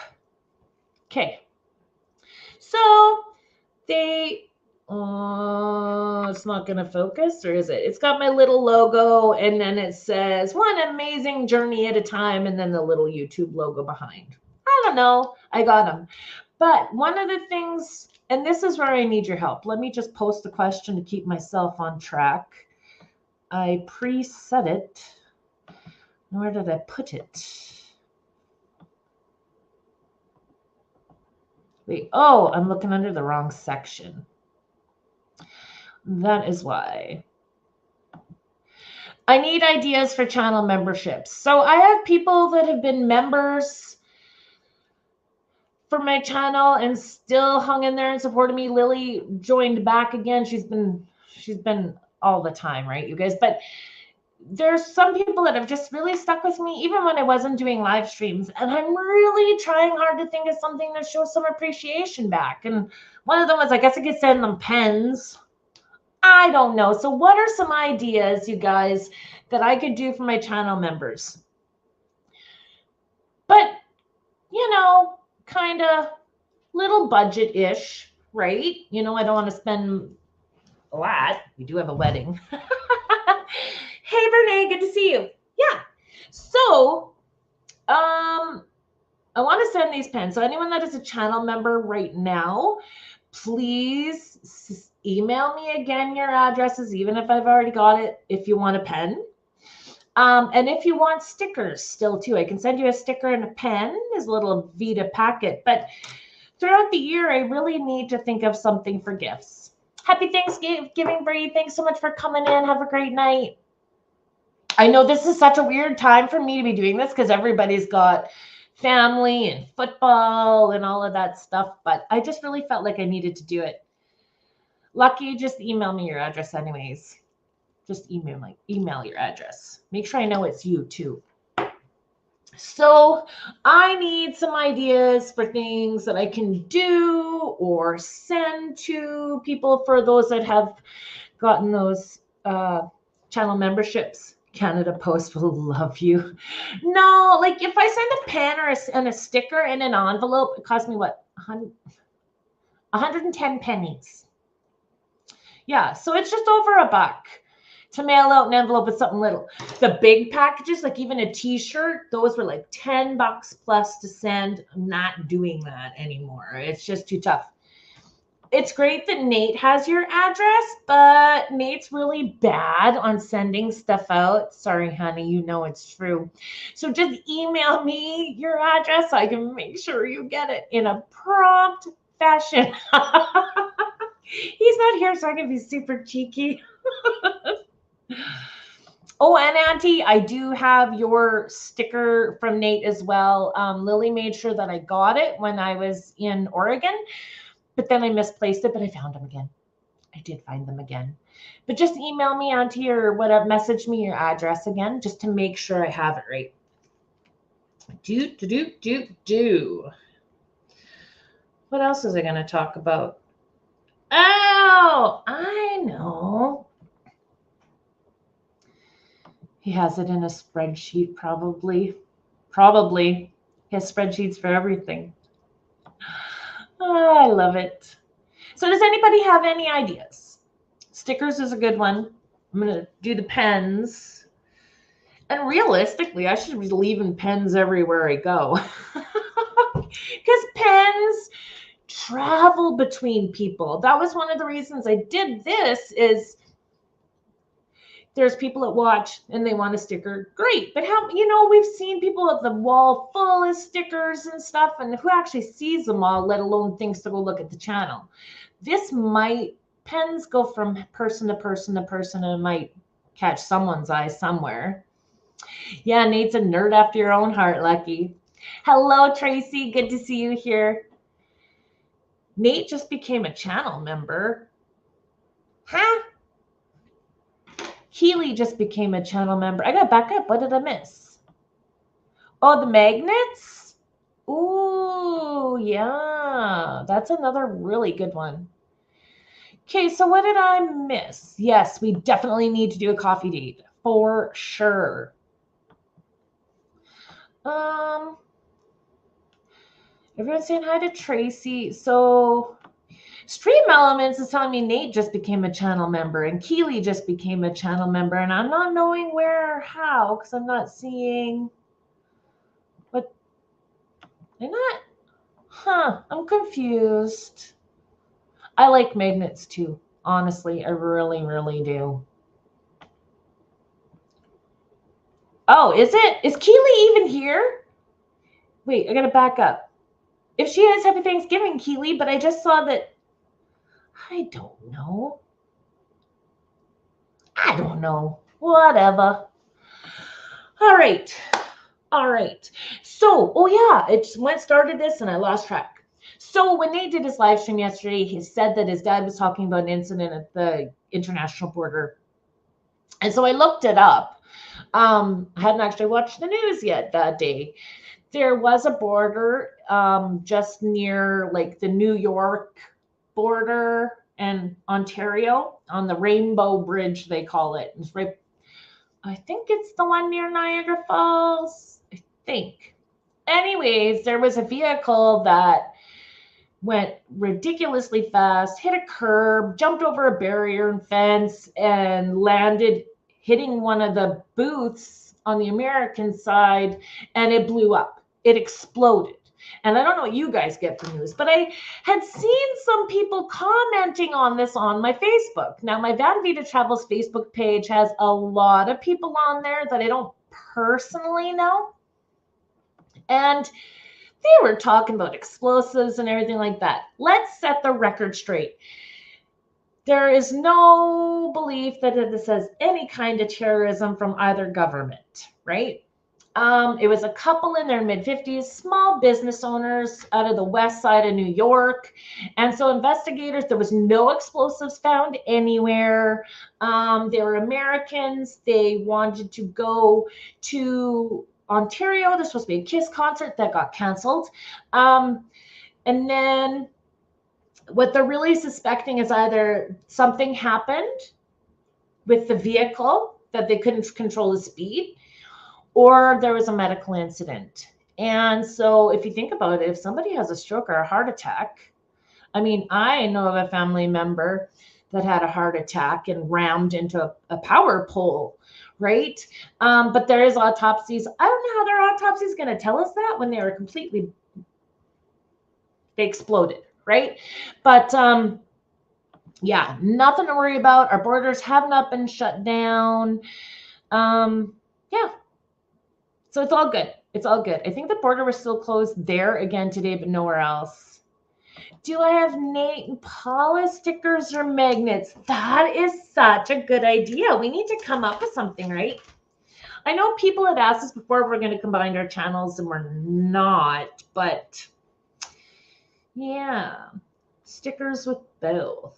Okay. So, they it's not going to focus, or is it? It's got my little logo, and then it says one amazing journey at a time, and then the little YouTube logo behind. I don't know. I got them. But one of the things, and this is where I need your help. Let me just post the question to keep myself on track. I preset it. Where did I put it? Wait, oh, I'm looking under the wrong section. That is why. I need ideas for channel memberships. So I have people that have been members for my channel and still hung in there and supported me. Lily joined back again. She's been all the time, right, you guys? But there's some people that have just really stuck with me, even when I wasn't doing live streams. And I'm really trying hard to think of something that shows some appreciation back. And one of them was, I guess I could send them pens. I don't know. So what are some ideas, you guys, that I could do for my channel members? But, kind of little budget-ish, right? I don't want to spend a lot. We do have a wedding. Hey, Renee, good to see you. Yeah. So, I want to send these pens. So anyone that is a channel member right now, please email me again your addresses, even if I've already got it, if you want a pen. And if you want stickers still too, I can send you a sticker and a pen, this little Vita packet. But throughout the year, I really need to think of something for gifts. Happy Thanksgiving, Bree. Thanks so much for coming in. Have a great night. I know this is such a weird time for me to be doing this because everybody's got family and football and all of that stuff, but I just really felt like I needed to do it. Lucky, just email me your address anyways. Just email your address. Make sure I know it's you too. So I need some ideas for things that I can do or send to people for those that have gotten those channel memberships. Canada Post will love you. No, like if I send a pen and a sticker in an envelope, it costs me what? 110 pennies. Yeah, so it's just over $1 to mail out an envelope with something little. The big packages, like even a t-shirt, those were like $10 plus to send. I'm not doing that anymore. It's just too tough. It's great that Nate has your address, but Nate's really bad on sending stuff out. Sorry, honey, you know it's true. So just email me your address so I can make sure you get it in a prompt fashion. He's not here, so I can be super cheeky. Oh, and Auntie, I do have your sticker from Nate as well. Lily made sure that I got it when I was in Oregon, but then I misplaced it, but I found them again. I did find them again. But just email me, Auntie, or whatever, message me your address again, just to make sure I have it right. What else is I going to talk about? Oh, I know. He has it in a spreadsheet, probably. Probably. He has spreadsheets for everything. Oh, I love it. So does anybody have any ideas? Stickers is a good one. I'm going to do the pens. And realistically, I should be leaving pens everywhere I go. Because pens travel between people. That was one of the reasons I did this is there's people that watch and they want a sticker. Great. But how, we've seen people at the wall full of stickers and stuff, and who actually sees them all, let alone thinks to go look at the channel. Pens go from person to person to person, and might catch someone's eye somewhere. Yeah, Nate's a nerd after your own heart, Lucky. Hello, Tracy. Good to see you here. Nate just became a channel member. Huh? Keely just became a channel member. I got back up. What did I miss? Oh, the magnets? Ooh, yeah. That's another really good one. Okay, so what did I miss? Yes, we definitely need to do a coffee date. For sure. Everyone's saying hi to Tracy. So Stream Elements is telling me Nate just became a channel member and Keely just became a channel member, and I'm not knowing where or how because I'm not seeing what they're not. I'm confused. I like magnets too. Honestly, I really, really do. Oh, is it? Is Keely even here? Wait, I gotta back up. If she has Happy Thanksgiving, Keely, but I just saw that. I don't know. Whatever. All right. So, oh yeah, it started this and I lost track. So when Nate did his live stream yesterday, he said that his dad was talking about an incident at the international border. And so I looked it up. I hadn't actually watched the news yet that day. There was a border just near like the New York border and Ontario on the Rainbow Bridge, they call it. It's right, I think it's the one near Niagara Falls, I think. Anyways, there was a vehicle that went ridiculously fast, hit a curb, jumped over a barrier and fence, and landed hitting one of the booths on the American side, and it blew up. It exploded. And I don't know what you guys get for news, but I had seen some people commenting on this on my Facebook. Now, my Vada Vita Travels Facebook page has a lot of people on there that I don't personally know. And they were talking about explosives and everything like that. Let's set the record straight. There is no belief that this has any kind of terrorism from either government, right? It was a couple in their mid-50s, small business owners out of the west side of New York. And so investigators, there was no explosives found anywhere. They were Americans. They wanted to go to Ontario. There's supposed to be a KISS concert that got canceled. And then what they're really suspecting is either something happened with the vehicle that they couldn't control the speed, or there was a medical incident. And so if you think about it, if somebody has a stroke or a heart attack, I mean, I know of a family member that had a heart attack and rammed into a power pole, right? But there is autopsies. I don't know how their autopsy is going to tell us that when they were they exploded, right? But yeah, nothing to worry about. Our borders have not been shut down. Yeah, so it's all good. It's all good. I think the border was still closed there again today, but nowhere else. Do I have Nate and Paula stickers or magnets? That is such a good idea. We need to come up with something, right? I know people had asked us before if we're going to combine our channels, and we're not, but yeah, stickers with both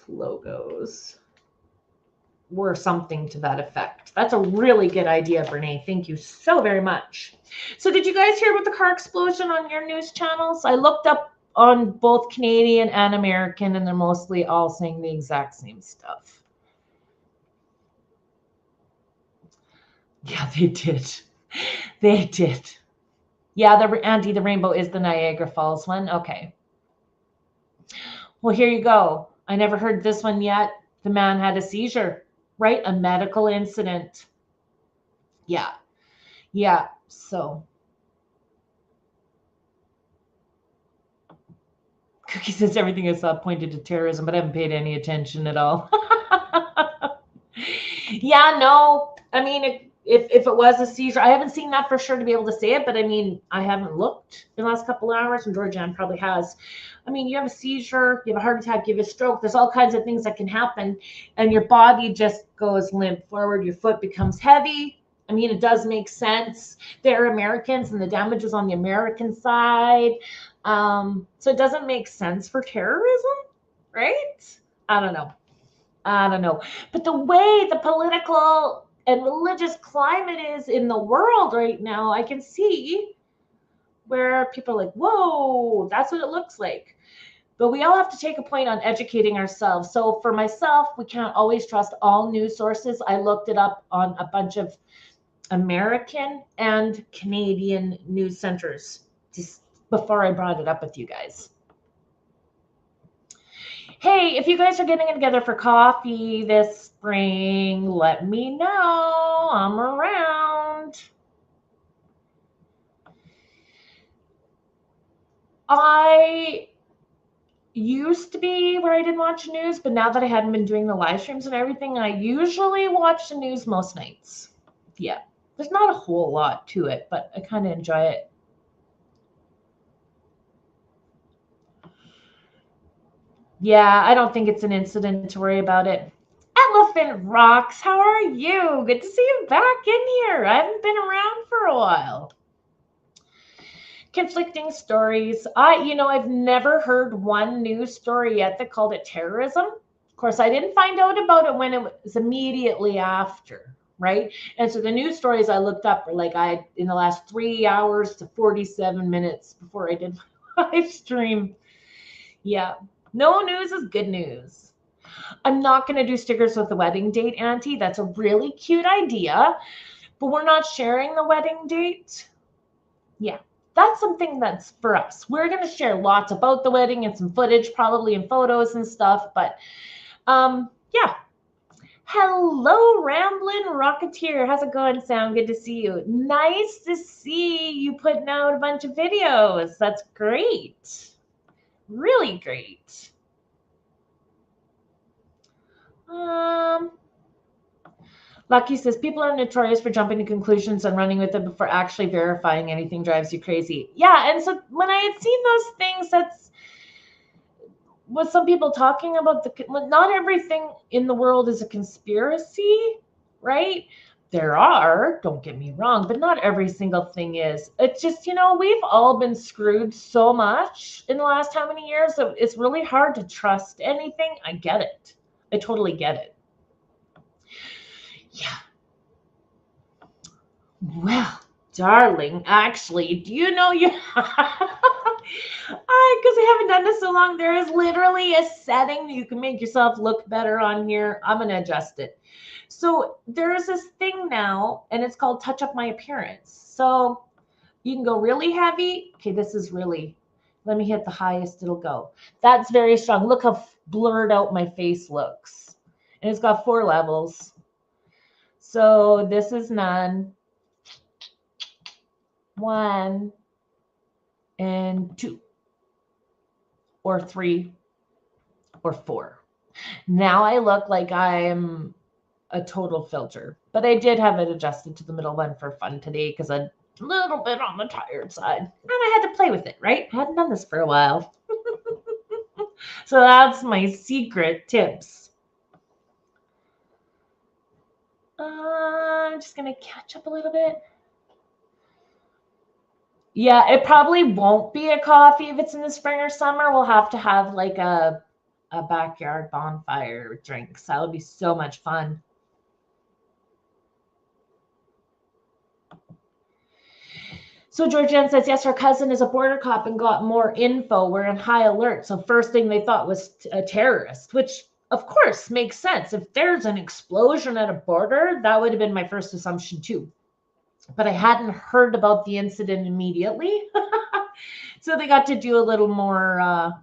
logos, or something to that effect. That's a really good idea, Brene. Thank you so very much. So did you guys hear about the car explosion on your news channels? I looked up on both Canadian and American, and they're mostly all saying the exact same stuff. Yeah, they did. They did. Yeah, the rainbow is the Niagara Falls one. Okay. Well, here you go. I never heard this one yet. The man had a seizure, right? A medical incident. Yeah. Yeah. So Cookie says everything I saw pointed to terrorism, but I haven't paid any attention at all. Yeah, no. I mean, if it was a seizure, I haven't seen that for sure to be able to say it, but I mean, I haven't looked in the last couple of hours, and Georgianne probably has. I mean, you have a seizure, you have a heart attack, you have a stroke. There's all kinds of things that can happen, and your body just goes limp forward. Your foot becomes heavy. I mean, it does make sense. They're Americans, and the damage is on the American side. So it doesn't make sense for terrorism, right? I don't know. But the way the political and religious climate is in the world right now, I can see where people are like, whoa, that's what it looks like. But we all have to take a point on educating ourselves. So for myself, we can't always trust all news sources. I looked it up on a bunch of American and Canadian news centers just before I brought it up with you guys. Hey, if you guys are getting together for coffee this spring, let me know. I'm around. I used to be where I didn't watch news, but now that I hadn't been doing the live streams and everything, I usually watch the news most nights. Yeah, there's not a whole lot to it, but I kind of enjoy it. Yeah, I don't think it's an incident to worry about it. Elephant Rocks, how are you? Good to see you back in here. I haven't been around for a while. Conflicting stories. I've never heard one news story yet that called it terrorism. Of course, I didn't find out about it when it was immediately after, right? And so the news stories I looked up were like in the last 3 hours to 47 minutes before I did my live stream. Yeah, no news is good news. I'm not going to do stickers with the wedding date, Auntie. That's a really cute idea, but we're not sharing the wedding date. Yeah, that's something that's for us. We're going to share lots about the wedding and some footage, probably in photos and stuff. But yeah. Hello, Ramblin' Rocketeer. How's it going, Sam? Good to see you. Nice to see you putting out a bunch of videos. That's great. Really great. Lucky says people are notorious for jumping to conclusions and running with them before actually verifying anything. Drives you crazy. Yeah, and so when I had seen those things, that's what some people talking about. Not everything in the world is a conspiracy, right? There are, don't get me wrong, but not every single thing is. It's just, we've all been screwed so much in the last how many years that it's really hard to trust anything. I get it. I totally get it. Yeah. Well, darling, actually, do you know because I haven't done this so long, there is literally a setting that you can make yourself look better on here. I'm going to adjust it. So there's this thing now, and it's called Touch Up My Appearance. So you can go really heavy. Okay, this is really Let me hit the highest it'll go. That's very strong. Look how blurred out my face looks. And it's got 4 levels. So this is none. 1 and 2 or 3 or 4. Now I look like I'm a total filter, but I did have it adjusted to the middle one for fun today because I'm a little bit on the tired side and I had to play with it, right? I hadn't done this for a while. So that's my secret tips. I'm just going to catch up a little bit. Yeah, it probably won't be a coffee if it's in the spring or summer. We'll have to have like a backyard bonfire drinks. That would be so much fun. So Georgianne says, yes, her cousin is a border cop and got more info. We're in high alert. So first thing they thought was a terrorist, which of course makes sense. If there's an explosion at a border, that would have been my first assumption too. But I hadn't heard about the incident immediately. So they got to do a little more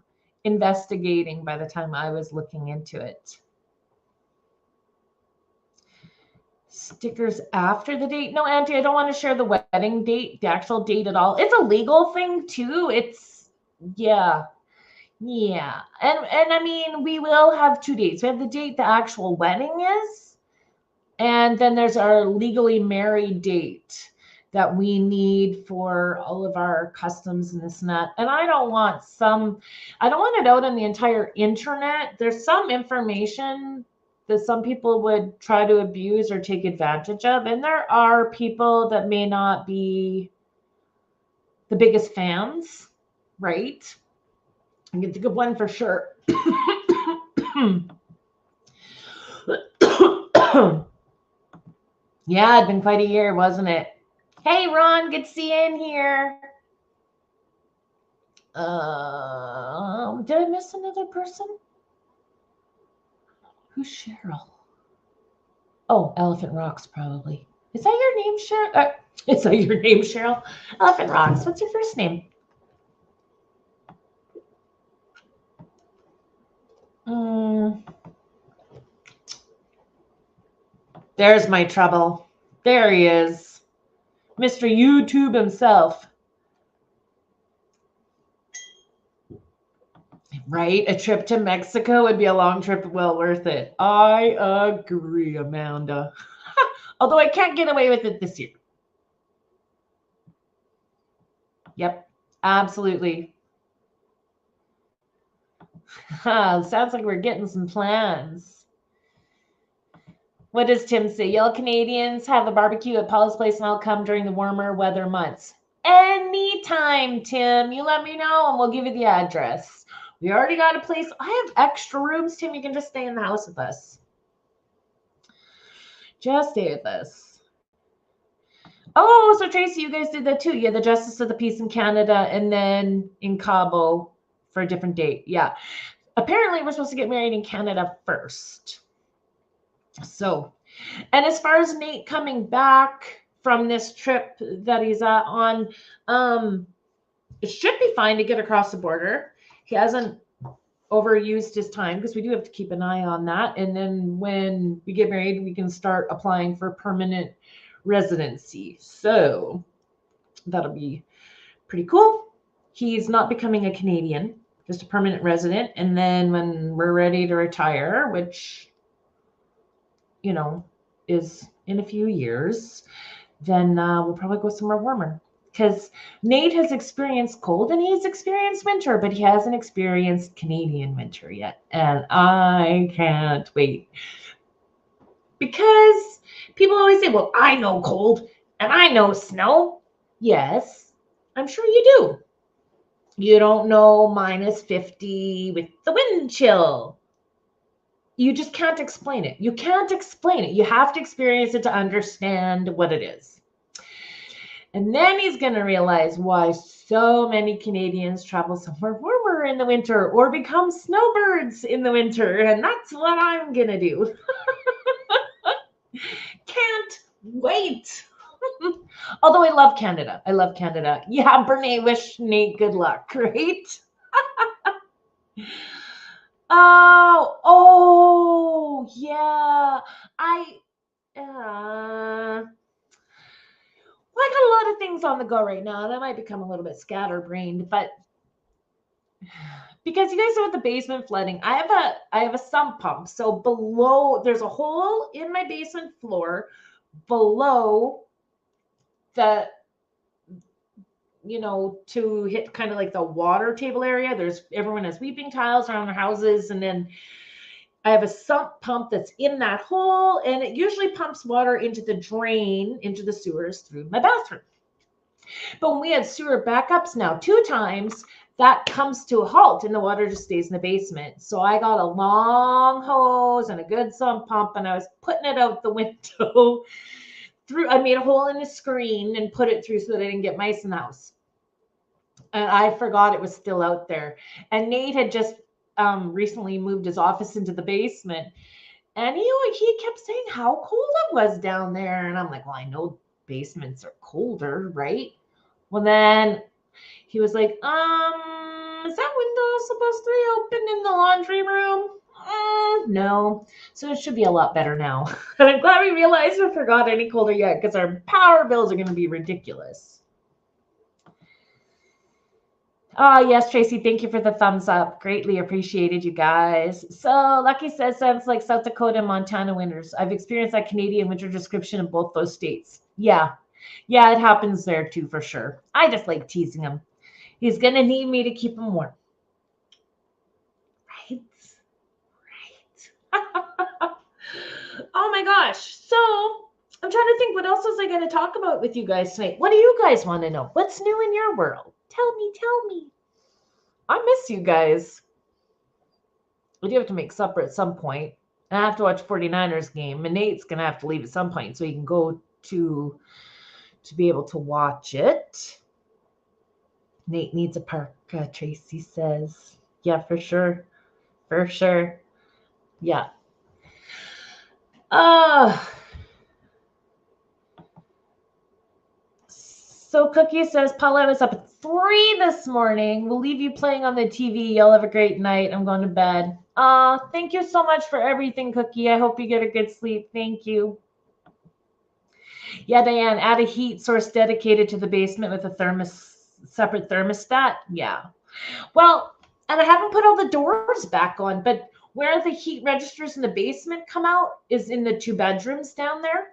investigating by the time I was looking into it. Stickers after the date. No, Auntie, I don't want to share the wedding date, the actual date at all. It's a legal thing too. It's, yeah. And I mean, we will have 2 dates. We have the date the actual wedding is, and then there's our legally married date that we need for all of our customs and this and that. And I don't want it out on the entire internet. There's some information that some people would try to abuse or take advantage of. And there are people that may not be the biggest fans, right? I can think of one for sure. Yeah, it'd been quite a year, wasn't it? Hey, Ron, good to see you in here. Did I miss another person? Who's Cheryl? Oh, Elephant Rocks, probably. Is that your name, Cheryl? Is that your name, Cheryl? Elephant Rocks. What's your first name? There's my trouble. There he is. Mr. YouTube himself. Right? A trip to Mexico would be a long trip, well worth it. I agree, Amanda. Although I can't get away with it this year. Yep, absolutely. Sounds like we're getting some plans. What does Tim say? Yellow Canadians have a barbecue at Paula's place and I'll come during the warmer weather months. Anytime, Tim. You let me know and we'll give you the address. We already got a place. I have extra rooms, Tim. You can just stay in the house with us. Just stay with us. Oh, so Tracy, you guys did that too. Yeah, the Justice of the Peace in Canada and then in Cabo for a different date. Yeah. Apparently, we're supposed to get married in Canada first. So, and as far as Nate coming back from this trip that he's on, it should be fine to get across the border. He hasn't overused his time because we do have to keep an eye on that. And then when we get married, we can start applying for permanent residency. So that'll be pretty cool. He's not becoming a Canadian, just a permanent resident. And then when we're ready to retire, which, you know, is in a few years, then we'll probably go somewhere warmer. Because Nate has experienced cold and he's experienced winter, but he hasn't experienced Canadian winter yet. And I can't wait. Because people always say, well, I know cold and I know snow. Yes, I'm sure you do. You don't know minus 50 with the wind chill. You just can't explain it. You can't explain it. You have to experience it to understand what it is. And then he's going to realize why so many Canadians travel somewhere warmer in the winter or become snowbirds in the winter. And that's what I'm going to do. Can't wait. Although I love Canada. I love Canada. Yeah, Bernie, wish Nate good luck, right? Oh, yeah. Uh, well, I got a lot of things on the go right now. That might become a little bit scatterbrained, but because you guys know with the basement flooding, I have a sump pump. So below, there's a hole in my basement floor below the, to hit kind of like the water table area. Everyone has weeping tiles around their houses, and then I have a sump pump that's in that hole, and it usually pumps water into the drain, into the sewers through my bathroom. But when we had sewer backups now 2 times, that comes to a halt and the water just stays in the basement. So I got a long hose and a good sump pump, and I was putting it out the window I made a hole in the screen and put it through so that I didn't get mice in the house. And I forgot it was still out there. And Nate had just recently moved his office into the basement. And he kept saying how cold it was down there. And I'm like, well, I know basements are colder, right? Well, then he was like, is that window supposed to be open in the laundry room? No. So it should be a lot better now. And I'm glad we realized we forgot any colder yet, because our power bills are going to be ridiculous. Oh, yes, Tracy, thank you for the thumbs up. Greatly appreciated, you guys. So Lucky says, sounds like South Dakota and Montana winters. I've experienced that Canadian winter description in both those states. Yeah, it happens there too, for sure. I just like teasing him. He's going to need me to keep him warm. Right? Oh my gosh. So I'm trying to think, what else was I going to talk about with you guys tonight? What do you guys want to know? What's new in your world? Tell me. I miss you guys. We do have to make supper at some point. And I have to watch 49ers game. And Nate's going to have to leave at some point so he can go to be able to watch it. Nate needs a parka, Tracy says. Yeah, for sure. For sure. Yeah. So Cookie says, Paula, I was up at 3 this morning. We'll leave you playing on the TV. You'll have a great night. I'm going to bed. Thank you so much for everything, Cookie. I hope you get a good sleep. Thank you. Yeah, Diane, add a heat source dedicated to the basement with a separate thermostat. Yeah. Well, and I haven't put all the doors back on, but where the heat registers in the basement come out is in the 2 bedrooms down there.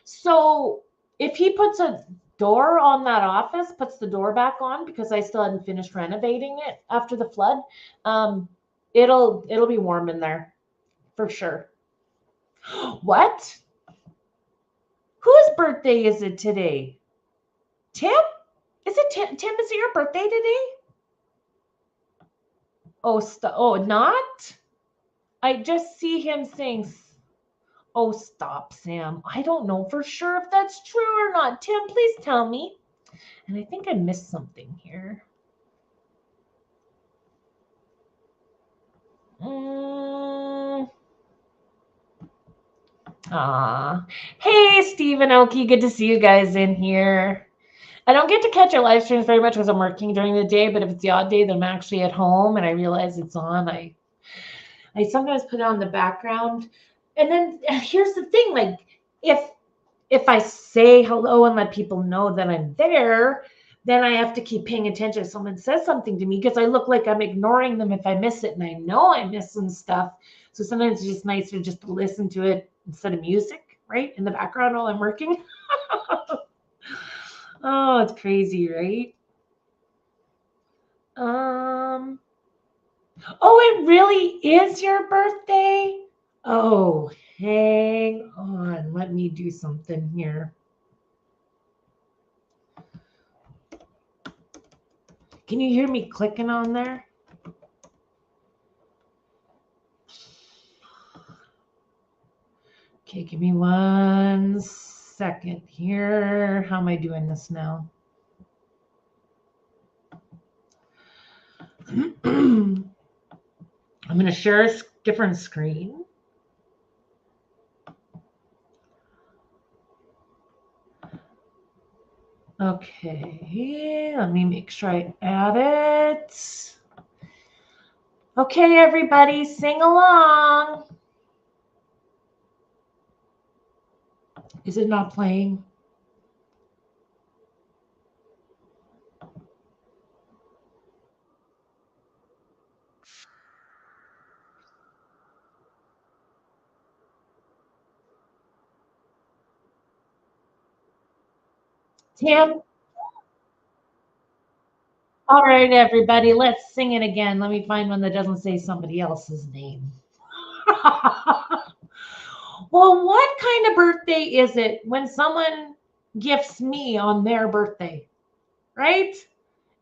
So if he puts a door on that office, puts the door back on, because I still hadn't finished renovating it after the flood, it'll be warm in there for sure. What? Whose birthday is it today? Tim? Is it Tim? Tim, is it your birthday today? Oh, not? I just see him saying, oh, stop, Sam. I don't know for sure if that's true or not. Tim, please tell me. And I think I missed something here. Hey, Stephen Oki. Good to see you guys in here. I don't get to catch your live streams very much because I'm working during the day, but if it's the odd day that I'm actually at home and I realize it's on, I sometimes put it on the background. And then here's the thing, like if I say hello and let people know that I'm there, then I have to keep paying attention if someone says something to me, because I look like I'm ignoring them if I miss it, and I know I miss some stuff. So sometimes it's just nicer just to listen to it instead of music, right, in the background while I'm working. Oh, it's crazy, right? Oh, it really is your birthday? Oh, hang on. Let me do something here. Can you hear me clicking on there? Okay, give me 1 second here. How am I doing this now? I'm going to share a different screen. Okay, let me make sure I add it. Okay, everybody, sing along. Is it not playing? Tim? All right, everybody, let's sing it again. Let me find one that doesn't say somebody else's name. Well, what kind of birthday is it when someone gifts me on their birthday? Right?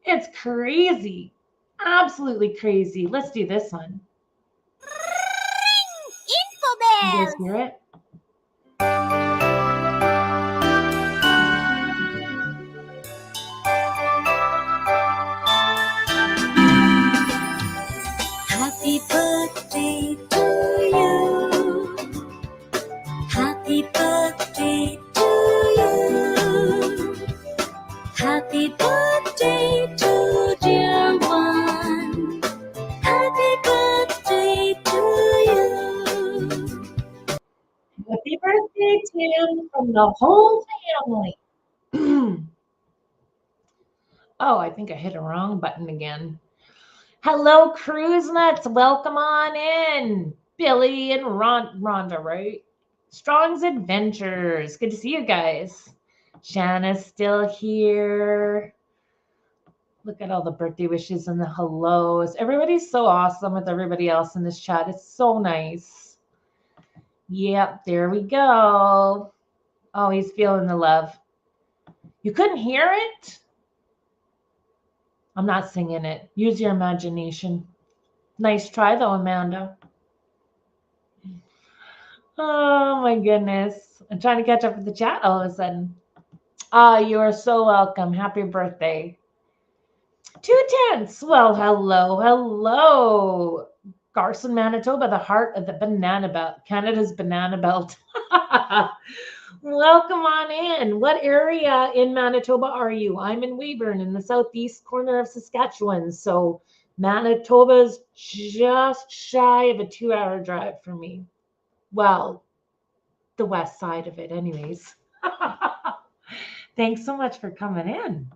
It's crazy. Absolutely crazy. Let's do this one. You guys hear it? Happy birthday to you. Happy birthday to you. Happy birthday to dear one. Happy birthday to you. Happy birthday, Tim, from the whole family. Oh, I think I hit a wrong button again. Hello, Cruise Nuts. Welcome on in. Billy and Rhonda, right? Strong's Adventures. Good to see you guys. Shanna's still here. Look at all the birthday wishes and the hellos. Everybody's so awesome with everybody else in this chat. It's so nice. Yep, there we go. Oh, he's feeling the love. You couldn't hear it? I'm not singing it. Use your imagination. Nice try, though, Amanda. Oh, my goodness. I'm trying to catch up with the chat all of a sudden. Ah, you are so welcome. Happy birthday. 2 tenths. Well, hello, hello. Garson, Manitoba, the heart of the banana belt, Canada's banana belt. Welcome on in. What area in Manitoba are you? I'm in Weyburn in the southeast corner of Saskatchewan. So Manitoba's just shy of a 2-hour drive from me. Well, the west side of it, anyways. Thanks so much for coming in.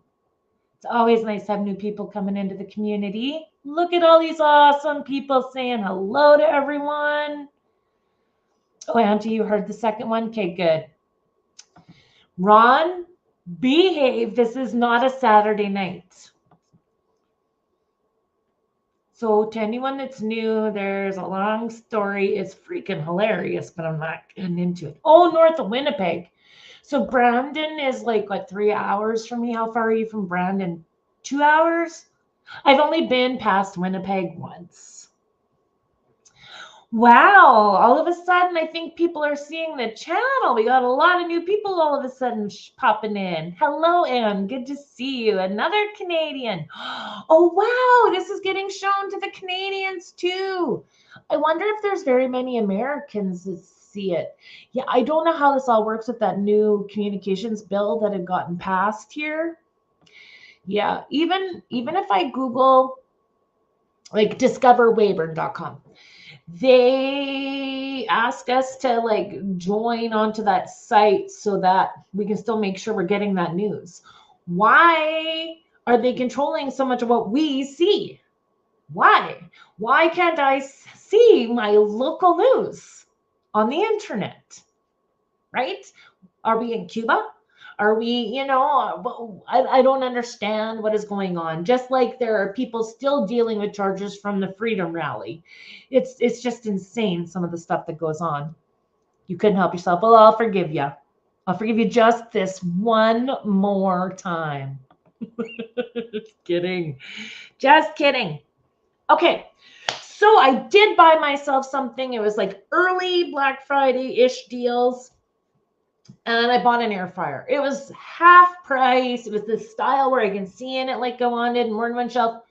It's always nice to have new people coming into the community. Look at all these awesome people saying hello to everyone. Oh, Auntie, you heard the second one? Okay, good. Ron, behave. This is not a Saturday night. So to anyone that's new, there's a long story. It's freaking hilarious, but I'm not getting into it. Oh, north of Winnipeg. So Brandon is like, what, 3 hours from me? How far are you from Brandon? 2 hours? I've only been past Winnipeg once. Wow, all of a sudden, I think people are seeing the channel. We got a lot of new people all of a sudden popping in. Hello, Anne. Good to see you. Another Canadian. Oh, wow. This is getting shown to the Canadians too. I wonder if there's very many Americans that see it. Yeah, I don't know how this all works with that new communications bill that had gotten passed here. Yeah, even if I Google like discoverweyburn.com, they ask us to like join onto that site so that we can still make sure we're getting that news. Why are they controlling so much of what we see? Why can't I see my local news on the internet? Right? Are we in Cuba? Are we, I don't understand what is going on. Just like there are people still dealing with charges from the Freedom Rally. It's just insane, some of the stuff that goes on. You couldn't help yourself. Well, I'll forgive you. I'll forgive you just this one more time. Kidding. Just kidding. Okay. So I did buy myself something. It was like early Black Friday-ish deals. And I bought an air fryer. It was half price. It was this style where I can see in it like I wanted, more than one shelf.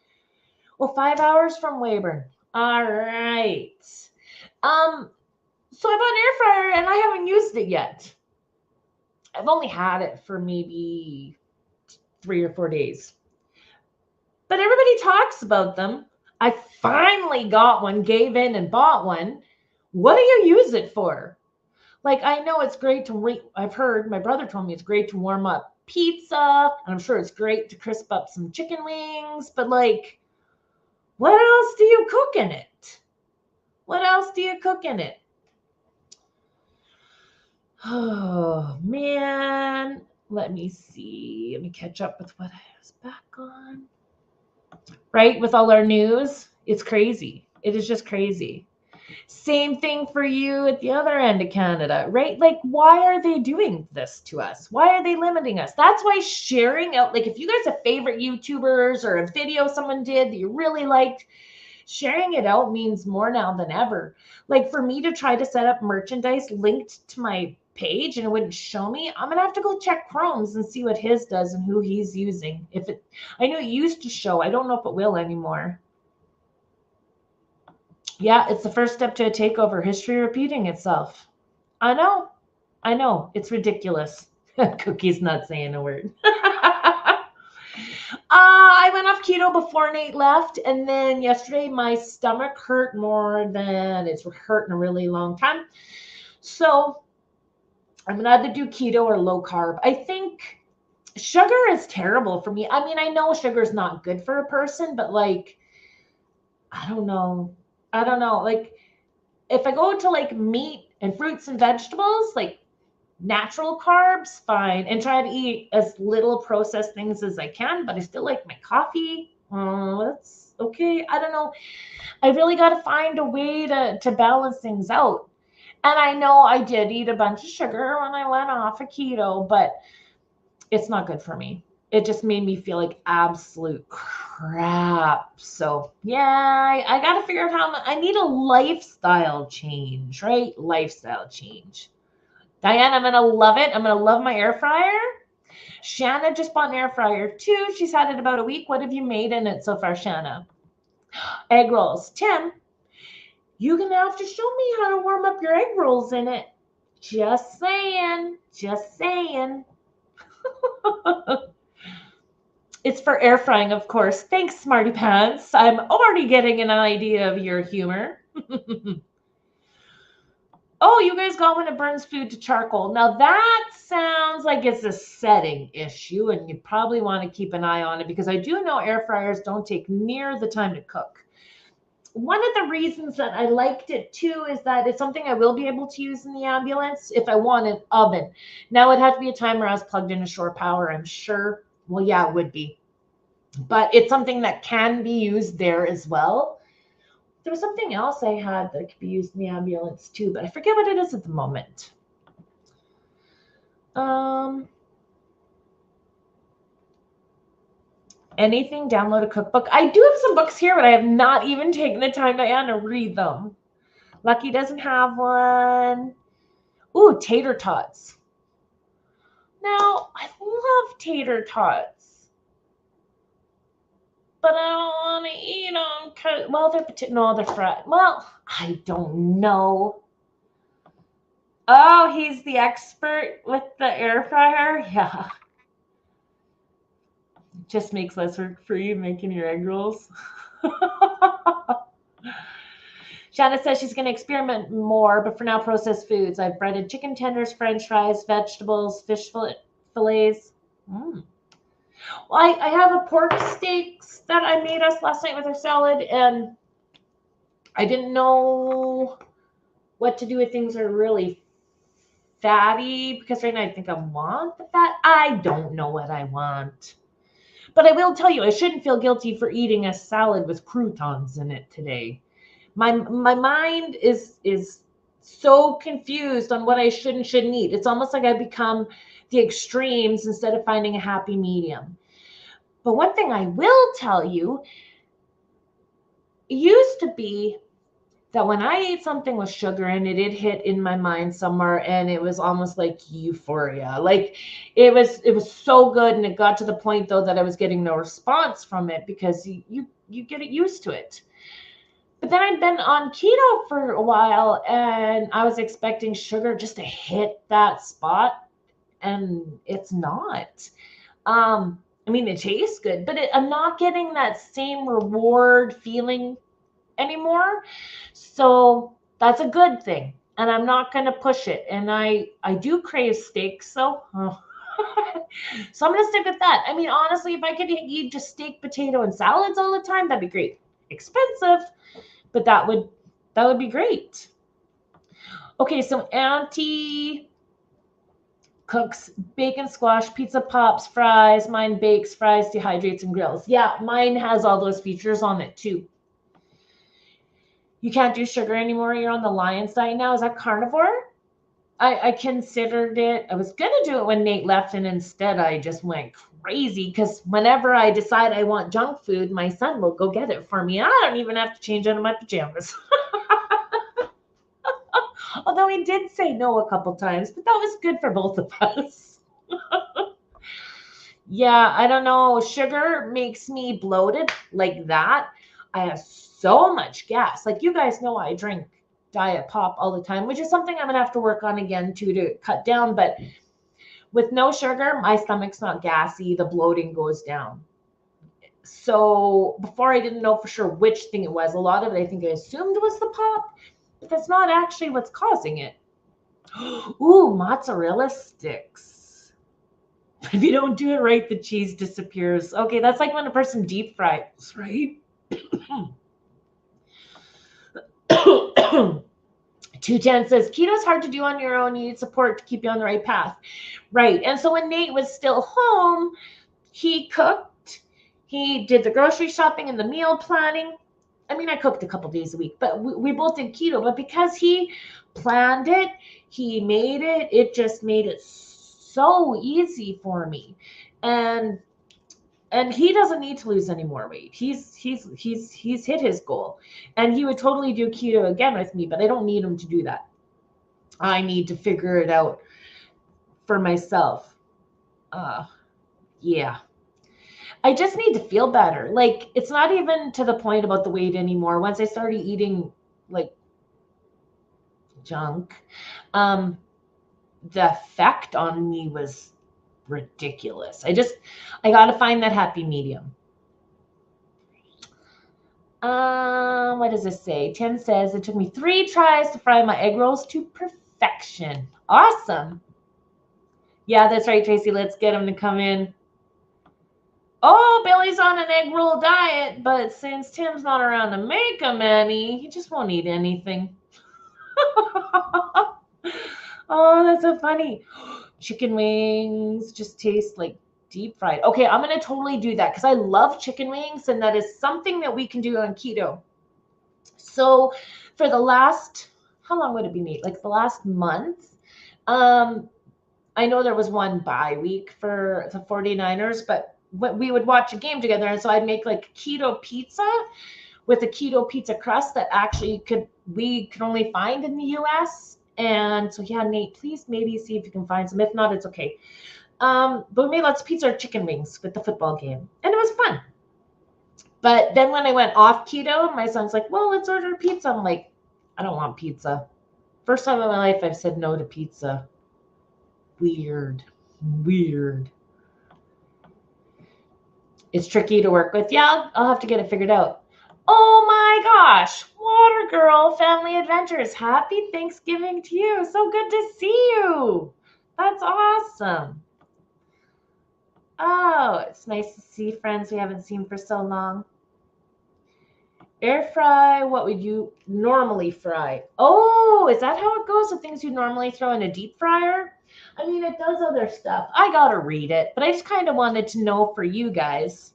Well, 5 hours from Weyburn. All right. So I bought an air fryer and I haven't used it yet. I've only had it for maybe 3 or 4 days. But everybody talks about them. I finally got one, gave in and bought one. What do you use it for? Like, I know it's great to, I've heard, my brother told me it's great to warm up pizza, and I'm sure it's great to crisp up some chicken wings, but like, what else do you cook in it? What else do you cook in it? Oh, man. Let me see. Let me catch up with what I was back on. Right? With all our news, it's crazy. It is just crazy. Same thing for you at the other end of Canada, right? Like, why are they doing this to us? Why are they limiting us? That's why sharing out, like, if you guys have favorite YouTubers or a video someone did that you really liked, sharing it out means more now than ever. Like, for me to try to set up merchandise linked to my page and it wouldn't show me, I'm gonna have to go check Chrome's and see what his does and who he's using. I know it used to show, I don't know if it will anymore. Yeah, it's the first step to a takeover. History repeating itself. I know. It's ridiculous. Cookie's not saying a word. I went off keto before Nate left, and then yesterday my stomach hurt more than it's hurt in a really long time. So I'm gonna either do keto or low carb. I think sugar is terrible for me. I mean, I know sugar is not good for a person, but like, I don't know. Like, if I go to like meat and fruits and vegetables, like natural carbs, fine, and try to eat as little processed things as I can, but I still like my coffee. That's okay. I don't know. I really got to find a way to balance things out. And I know I did eat a bunch of sugar when I went off of keto, but it's not good for me. It just made me feel like absolute crap. So yeah, I got to figure out how I need a lifestyle change, right? Lifestyle change. Diane, I'm going to love it. I'm going to love my air fryer. Shanna just bought an air fryer too. She's had it about a week. What have you made in it so far, Shanna? Egg rolls. Tim, you're going to have to show me how to warm up your egg rolls in it. Just saying. Just saying. It's for air frying, of course. Thanks, Smarty Pants. I'm already getting an idea of your humor. Oh, you guys got when it burns food to charcoal. Now that sounds like it's a setting issue, and you probably want to keep an eye on it because I do know air fryers don't take near the time to cook. One of the reasons that I liked it too is that it's something I will be able to use in the ambulance if I want an oven. Now it'd have to be a time where I was plugged into shore power, I'm sure. Well, yeah, it would be. But it's something that can be used there as well. There was something else I had that could be used in the ambulance too, but I forget what it is at the moment. Anything, download a cookbook. I do have some books here, but I have not even taken the time, Diane, to read them. Lucky doesn't have one. Ooh, tater tots. Now, I love tater tots, but I don't want to eat them because, well, they're fried. Well, I don't know. Oh, he's the expert with the air fryer? Yeah. Just makes less work for you making your egg rolls. Shanna says she's going to experiment more, but for now, processed foods. I've breaded chicken tenders, French fries, vegetables, fish fillets. Well, I have a pork steaks that I made us last night with our salad, and I didn't know what to do with things that are really fatty because right now I think I want the fat. I don't know what I want. But I will tell you, I shouldn't feel guilty for eating a salad with croutons in it today. My mind is so confused on what I should and shouldn't eat. It's almost like I've become the extremes instead of finding a happy medium. But one thing I will tell you, it used to be that when I ate something with sugar in it, it hit in my mind somewhere and it was almost like euphoria. Like it was so good, and it got to the point though that I was getting no response from it because you get used to it. But then I'd been on keto for a while and I was expecting sugar just to hit that spot, and it's not. I mean, it tastes good, but I'm not getting that same reward feeling anymore. So that's a good thing. And I'm not going to push it. And I do crave steaks, so so I'm going to stick with that. I mean, honestly, if I could eat just steak, potato, and salads all the time, that'd be great. Expensive, but that would be great. Okay, so Auntie cooks bacon, squash, pizza pops, fries. Mine bakes, fries, dehydrates, and grills. Yeah, mine has all those features on it too. You can't do sugar anymore. You're on the Lion's diet now. Is that carnivore? I considered it. I was going to do it when Nate left, and instead I just went crazy because whenever I decide I want junk food, my son will go get it for me. I don't even have to change out of my pajamas. Although he did say no a couple times, but that was good for both of us. Yeah, I don't know. Sugar makes me bloated like that. I have so much gas. Like you guys know I drink diet pop all the time, which is something I'm going to have to work on again too to cut down. But with no sugar, my stomach's not gassy. The bloating goes down. So before I didn't know for sure which thing it was. A lot of it I think I assumed was the pop, but that's not actually what's causing it. Ooh, mozzarella sticks. If you don't do it right, the cheese disappears. Okay, that's like when a person deep fries, right? 210 says, keto's hard to do on your own. You need support to keep you on the right path. Right. And so when Nate was still home, he cooked. He did the grocery shopping and the meal planning. I mean, I cooked a couple days a week, but we both did keto. But because he planned it, he made it, it just made it so easy for me. And he doesn't need to lose any more weight. He's hit his goal, and he would totally do keto again with me, but I don't need him to do that. I need to figure it out for myself. Yeah. I just need to feel better. Like, it's not even to the point about the weight anymore. Once I started eating like junk, the effect on me was ridiculous. I got to find that happy medium. What does this say? Tim says, it took me 3 tries to fry my egg rolls to perfection. Awesome. Yeah, that's right, Tracy. Let's get him to come in. Oh, Billy's on an egg roll diet, but since Tim's not around to make him any, he just won't eat anything. Oh, that's so funny. Chicken wings just taste like deep fried. Okay, I'm going to totally do that because I love chicken wings, and that is something that we can do on keto. So for the last, how long would it be, Nate? Like the last month, I know there was one bye week for the 49ers, but we would watch a game together, and so I'd make like keto pizza with a keto pizza crust that actually we could only find in the US. And so yeah, Nate, please maybe see if you can find some. If not, it's okay. But we made lots of pizza or chicken wings with the football game, and it was fun. But then when I went off keto, my son's like, well, let's order pizza. I'm like, I don't want pizza. First time in my life I've said no to pizza. Weird. It's tricky to work with. Yeah, I'll have to get it figured out. Oh my gosh, Water Girl Family Adventures. Happy Thanksgiving to you. So good to see you. That's awesome. Oh, it's nice to see friends we haven't seen for so long. Air fry, what would you normally fry? Oh, is that how it goes with things you normally throw in a deep fryer? I mean, it does other stuff. I got to read it, but I just kind of wanted to know for you guys.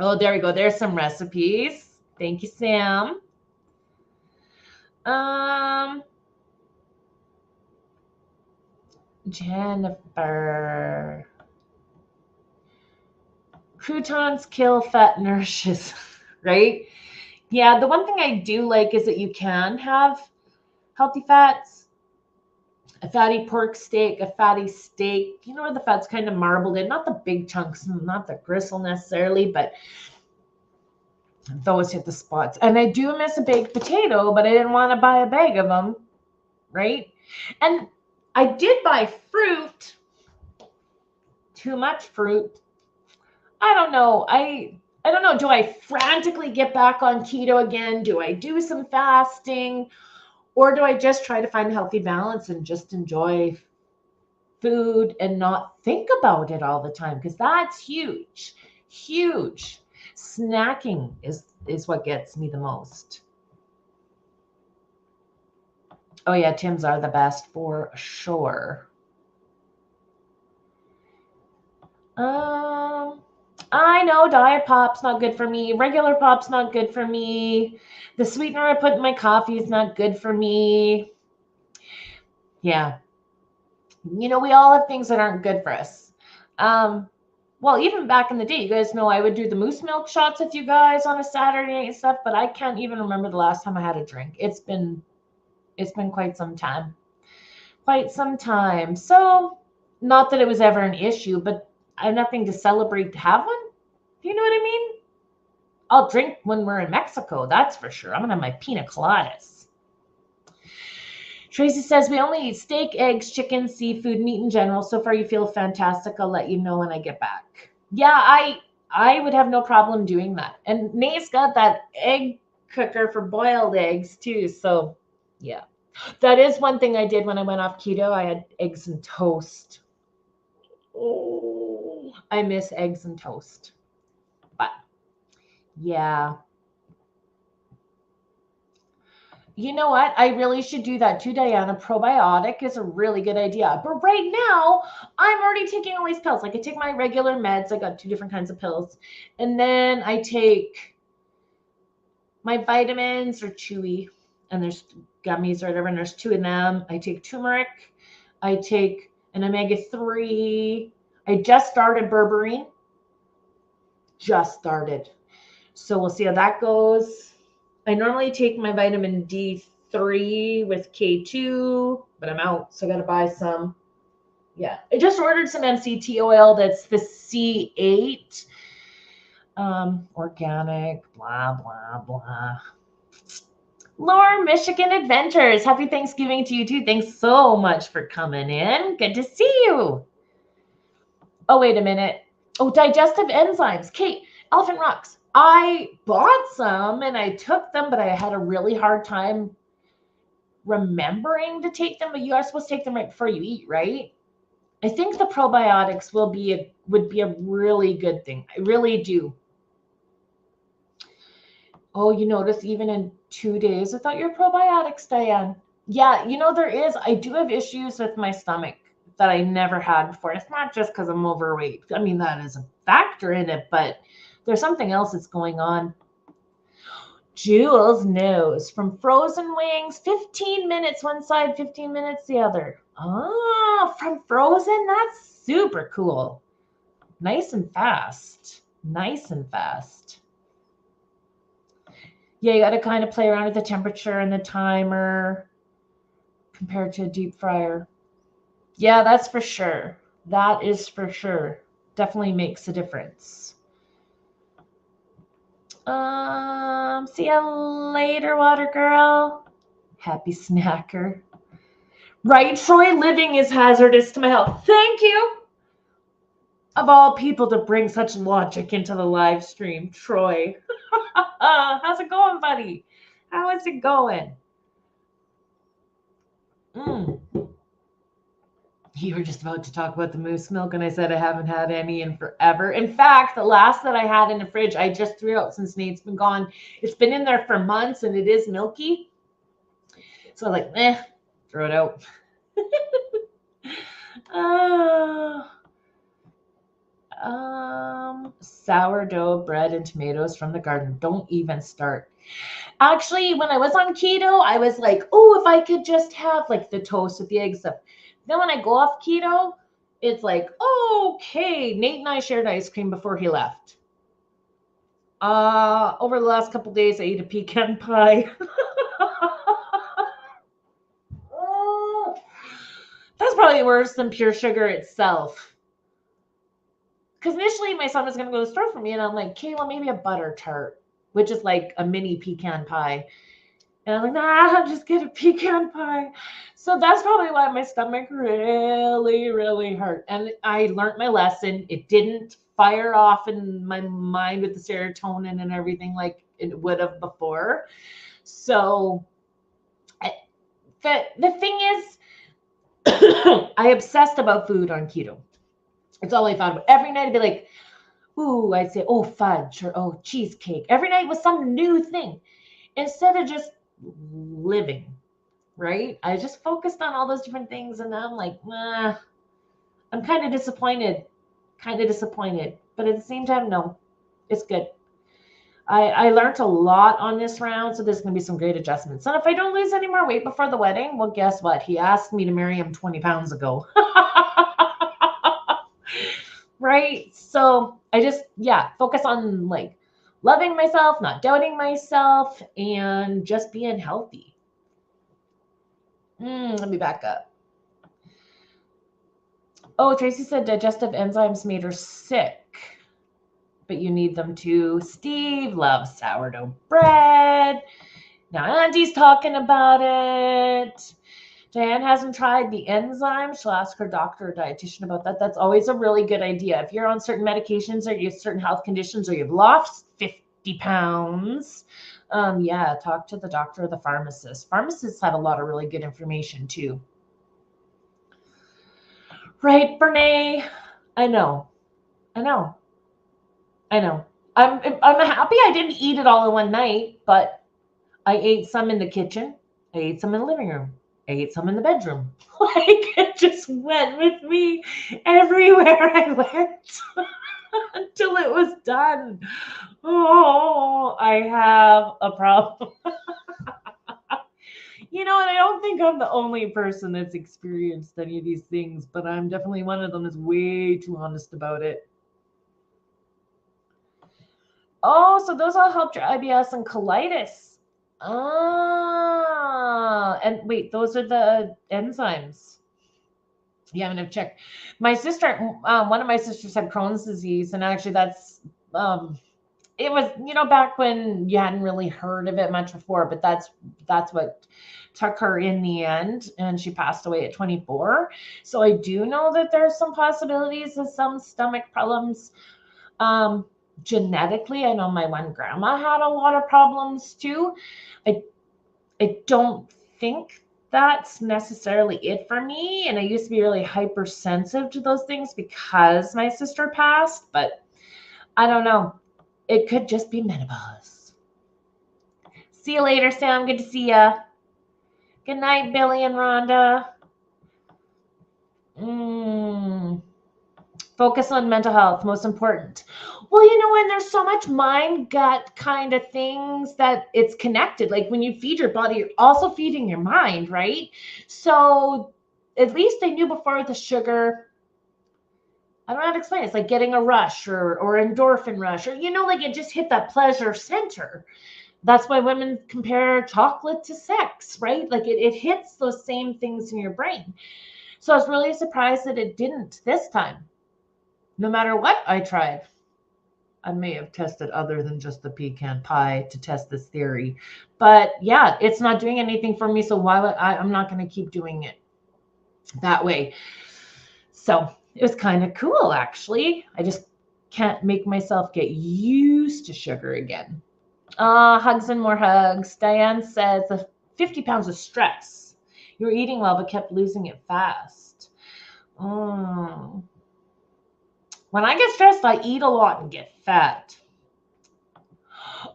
Oh, there we go. There's some recipes. Thank you, Sam. Jennifer. Croutons kill, fat nourishes, right? Yeah, the one thing I do like is that you can have healthy fats. A fatty pork steak, a fatty steak, you know, where the fat's kind of marbled in, not the big chunks, not the gristle necessarily, but those hit the spots. And I do miss a baked potato, but I didn't want to buy a bag of them, right? And I did buy fruit, too much fruit, I don't know. I don't know. Do I frantically get back on keto again? Do I do some fasting? Or do I just try to find a healthy balance and just enjoy food and not think about it all the time? Because that's huge. Huge. Snacking is what gets me the most. Oh yeah, Tim's are the best for sure. I know diet pop's not good for me. Regular pop's not good for me. The sweetener I put in my coffee is not good for me. Yeah. You know, we all have things that aren't good for us. Well, even back in the day, you guys know I would do the moose milk shots with you guys on a Saturday night and stuff, but I can't even remember the last time I had a drink. It's been quite some time. Quite some time. So, not that it was ever an issue, but I have nothing to celebrate to have one. Do you know what I mean? I'll drink when we're in Mexico, that's for sure. I'm gonna have my pina coladas. Tracy says we only eat steak, eggs, chicken, seafood, meat in general. So far, you feel fantastic. I'll let you know when I get back. Yeah, I would have no problem doing that. And Nate's got that egg cooker for boiled eggs too. So yeah, that is one thing I did when I went off keto. I had eggs and toast. Oh, I miss eggs and toast. But yeah. You know what? I really should do that too, Diana. Probiotic is a really good idea. But right now, I'm already taking all these pills. Like I take my regular meds. I got 2 different kinds of pills. And then I take my vitamins are chewy. And there's gummies or whatever. And there's 2 of them. I take turmeric. I take an omega-3. I just started berberine. Just started. So we'll see how that goes. I normally take my vitamin D3 with K2, but I'm out, so I got to buy some. Yeah, I just ordered some MCT oil that's the C8, organic, blah, blah, blah. Lauren, Michigan Adventures. Happy Thanksgiving to you too. Thanks so much for coming in. Good to see you. Oh, wait a minute. Oh, digestive enzymes. Kate, Elephant Rocks. I bought some and I took them, but I had a really hard time remembering to take them. But you are supposed to take them right before you eat, right? I think the probiotics would be a really good thing. I really do. Oh, you notice even in 2 days without your probiotics, Diane. Yeah, you know, I do have issues with my stomach that I never had before. It's not just because I'm overweight. I mean, that is a factor in it, but there's something else that's going on. Jules knows from frozen wings, 15 minutes one side, 15 minutes the other. Ah, from frozen? That's super cool. Nice and fast. Nice and fast. Yeah, you got to kind of play around with the temperature and the timer compared to a deep fryer. Yeah, that's for sure. That is for sure. Definitely makes a difference. See you later, water girl. Happy snacker. Right, Troy, living is hazardous to my health. Thank you. Of all people to bring such logic into the live stream, Troy. How's it going, buddy? How is it going? You were just about to talk about the moose milk, and I said I haven't had any in forever. In fact, the last that I had in the fridge, I just threw out since Nate's been gone. It's been in there for months, and it is milky. So I was like, throw it out. Sourdough bread and tomatoes from the garden. Don't even start. Actually, when I was on keto, I was like, oh, if I could just have like the toast with the egg stuff. Then when I go off keto, it's like, okay, Nate and I shared ice cream before he left. Over the last couple days, I ate a pecan pie. That's probably worse than pure sugar itself. Because initially my son was going to go to the store for me, and I'm like, Kayla, maybe a butter tart, which is like a mini pecan pie. And I'm like, nah, just get a pecan pie. So that's probably why my stomach really, really hurt. And I learned my lesson. It didn't fire off in my mind with the serotonin and everything like it would have before. So the thing is, I obsessed about food on keto. It's all I thought about. Every night I'd be like, ooh, I'd say, oh, fudge or oh, cheesecake. Every night was some new thing instead of just living, right? I just focused on all those different things. And now I'm like, I'm kind of disappointed. But at the same time, no, it's good. I learned a lot on this round, so there's going to be some great adjustments. And if I don't lose any more weight before the wedding, well, guess what? He asked me to marry him 20 pounds ago. Right? So I just, focus on like loving myself, not doubting myself, and just being healthy. Let me back up. Oh, Tracy said digestive enzymes made her sick, but you need them too. Steve loves sourdough bread. Now Auntie's talking about it. Diane hasn't tried the enzymes. She'll ask her doctor or dietitian about that. That's always a really good idea. If you're on certain medications or you have certain health conditions or you've lost 50 pounds, talk to the doctor or the pharmacist. Pharmacists have a lot of really good information too. Right, Brene? I know. I'm happy I didn't eat it all in one night, but I ate some in the kitchen. I ate some in the living room. I ate some in the bedroom. Like it just went with me everywhere I went until it was done. Oh, I have a problem. And I don't think I'm the only person that's experienced any of these things, but I'm definitely one of them that's way too honest about it. Oh, so those all helped your IBS and colitis. And wait, those are the enzymes. Yeah, I'm gonna check. My sister, one of my sisters had Crohn's disease, and actually that's it was, back when you hadn't really heard of it much before, but that's what took her in the end, and she passed away at 24. So I do know that there's some possibilities of some stomach problems. Genetically, I know my one grandma had a lot of problems too. I don't think that's necessarily it for me. And I used to be really hypersensitive to those things because my sister passed, but I don't know. It could just be menopause. See you later, Sam. Good to see ya. Good night, Billy and Rhonda. Focus on mental health, most important. Well, when there's so much mind gut kind of things that it's connected. Like when you feed your body, you're also feeding your mind, right? So at least I knew before the sugar, I don't know how to explain it. It's like getting a rush or endorphin rush, or, like it just hit that pleasure center. That's why women compare chocolate to sex, right? Like it hits those same things in your brain. So I was really surprised that it didn't this time. No matter what I tried. I may have tested other than just the pecan pie to test this theory. But yeah, it's not doing anything for me. So why would I'm not going to keep doing it that way. So it was kind of cool, actually. I just can't make myself get used to sugar again. Hugs and more hugs. Diane says the 50 pounds of stress. You were eating well, but kept losing it fast. When I get stressed, I eat a lot and get fat.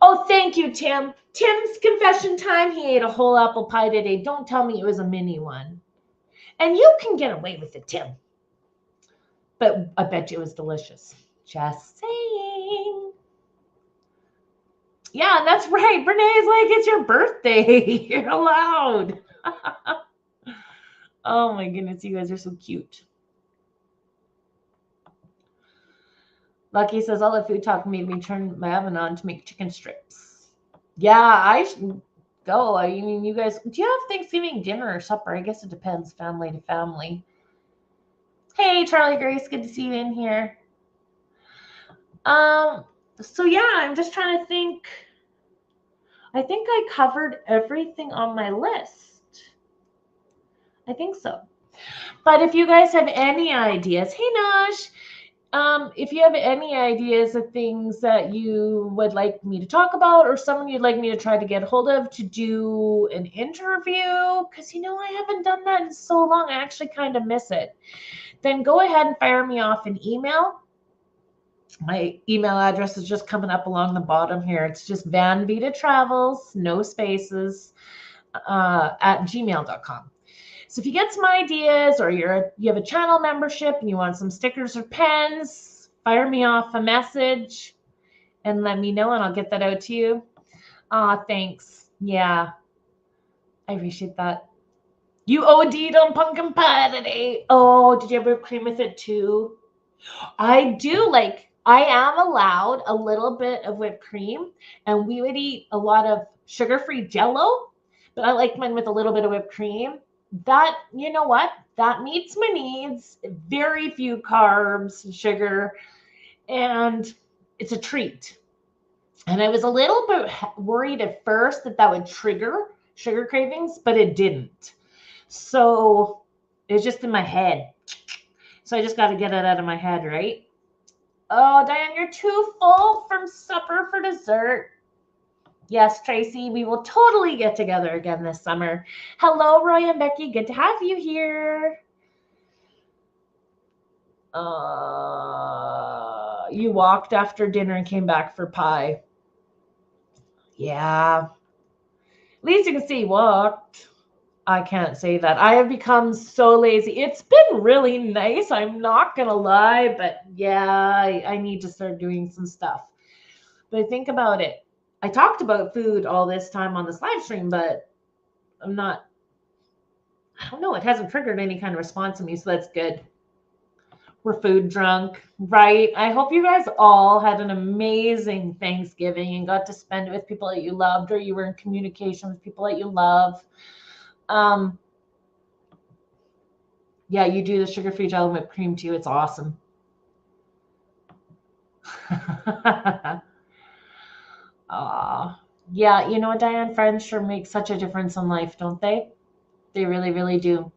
Oh, thank you, Tim. Tim's confession time. He ate a whole apple pie today. Don't tell me it was a mini one. And you can get away with it, Tim. But I bet you it was delicious. Just saying. Yeah, and that's right. Renee's like, it's your birthday. You're allowed. Oh my goodness, you guys are so cute. Lucky says, all the food talk made me turn my oven on to make chicken strips. Yeah, I should go. I mean, you guys, do you have Thanksgiving dinner or supper? I guess it depends, family to family. Hey, Charlie Grace, good to see you in here. So yeah, I'm just trying to think. I think I covered everything on my list. I think so. But if you guys have any ideas, hey Nosh, If you have any ideas of things that you would like me to talk about, or someone you'd like me to try to get hold of to do an interview, because I haven't done that in so long, I actually kind of miss it, then go ahead and fire me off an email. My email address is just coming up along the bottom here. It's just Van Vita Travels, no spaces, at gmail.com. So if you get some ideas, or you have a channel membership and you want some stickers or pens, fire me off a message and let me know, and I'll get that out to you. Thanks. Yeah, I appreciate that. You OD'd on pumpkin pie today. Oh, did you have whipped cream with it too? I do I am allowed a little bit of whipped cream, and we would eat a lot of sugar-free Jell-O, but I like mine with a little bit of whipped cream. That, you know what? That meets my needs. Very few carbs, sugar, and it's a treat. And I was a little bit worried at first that would trigger sugar cravings, but it didn't. So it was just in my head. So I just got to get it out of my head, right? Oh, Diane, you're too full from supper for dessert. Yes, Tracy, we will totally get together again this summer. Hello, Roy and Becky. Good to have you here. You walked after dinner and came back for pie. Yeah. At least you can see you walked. I can't say that. I have become so lazy. It's been really nice, I'm not going to lie, but yeah, I need to start doing some stuff. But think about it. I talked about food all this time on this live stream, but I don't know. It hasn't triggered any kind of response in me, so that's good. We're food drunk, right? I hope you guys all had an amazing Thanksgiving and got to spend it with people that you loved, or you were in communication with people that you love. Yeah, you do the sugar-free Jell-O whipped cream too. It's awesome. Yeah, you know what, Diane? Friends sure make such a difference in life, don't they? They really, really do.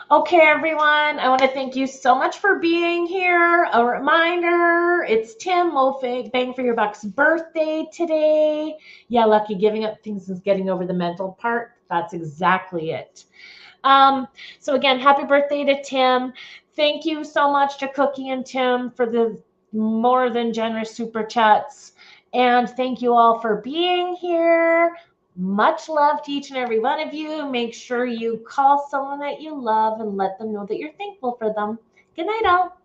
Okay, everyone, I want to thank you so much for being here. A reminder, it's Tim Mofig, Bang for Your Buck's birthday today. Yeah, Lucky, giving up things is getting over the mental part. That's exactly it. So again, happy birthday to Tim. Thank you so much to Cookie and Tim for the more than generous super chats. And thank you all for being here. Much love to each and every one of you. Make sure you call someone that you love and let them know that you're thankful for them. Good night, all.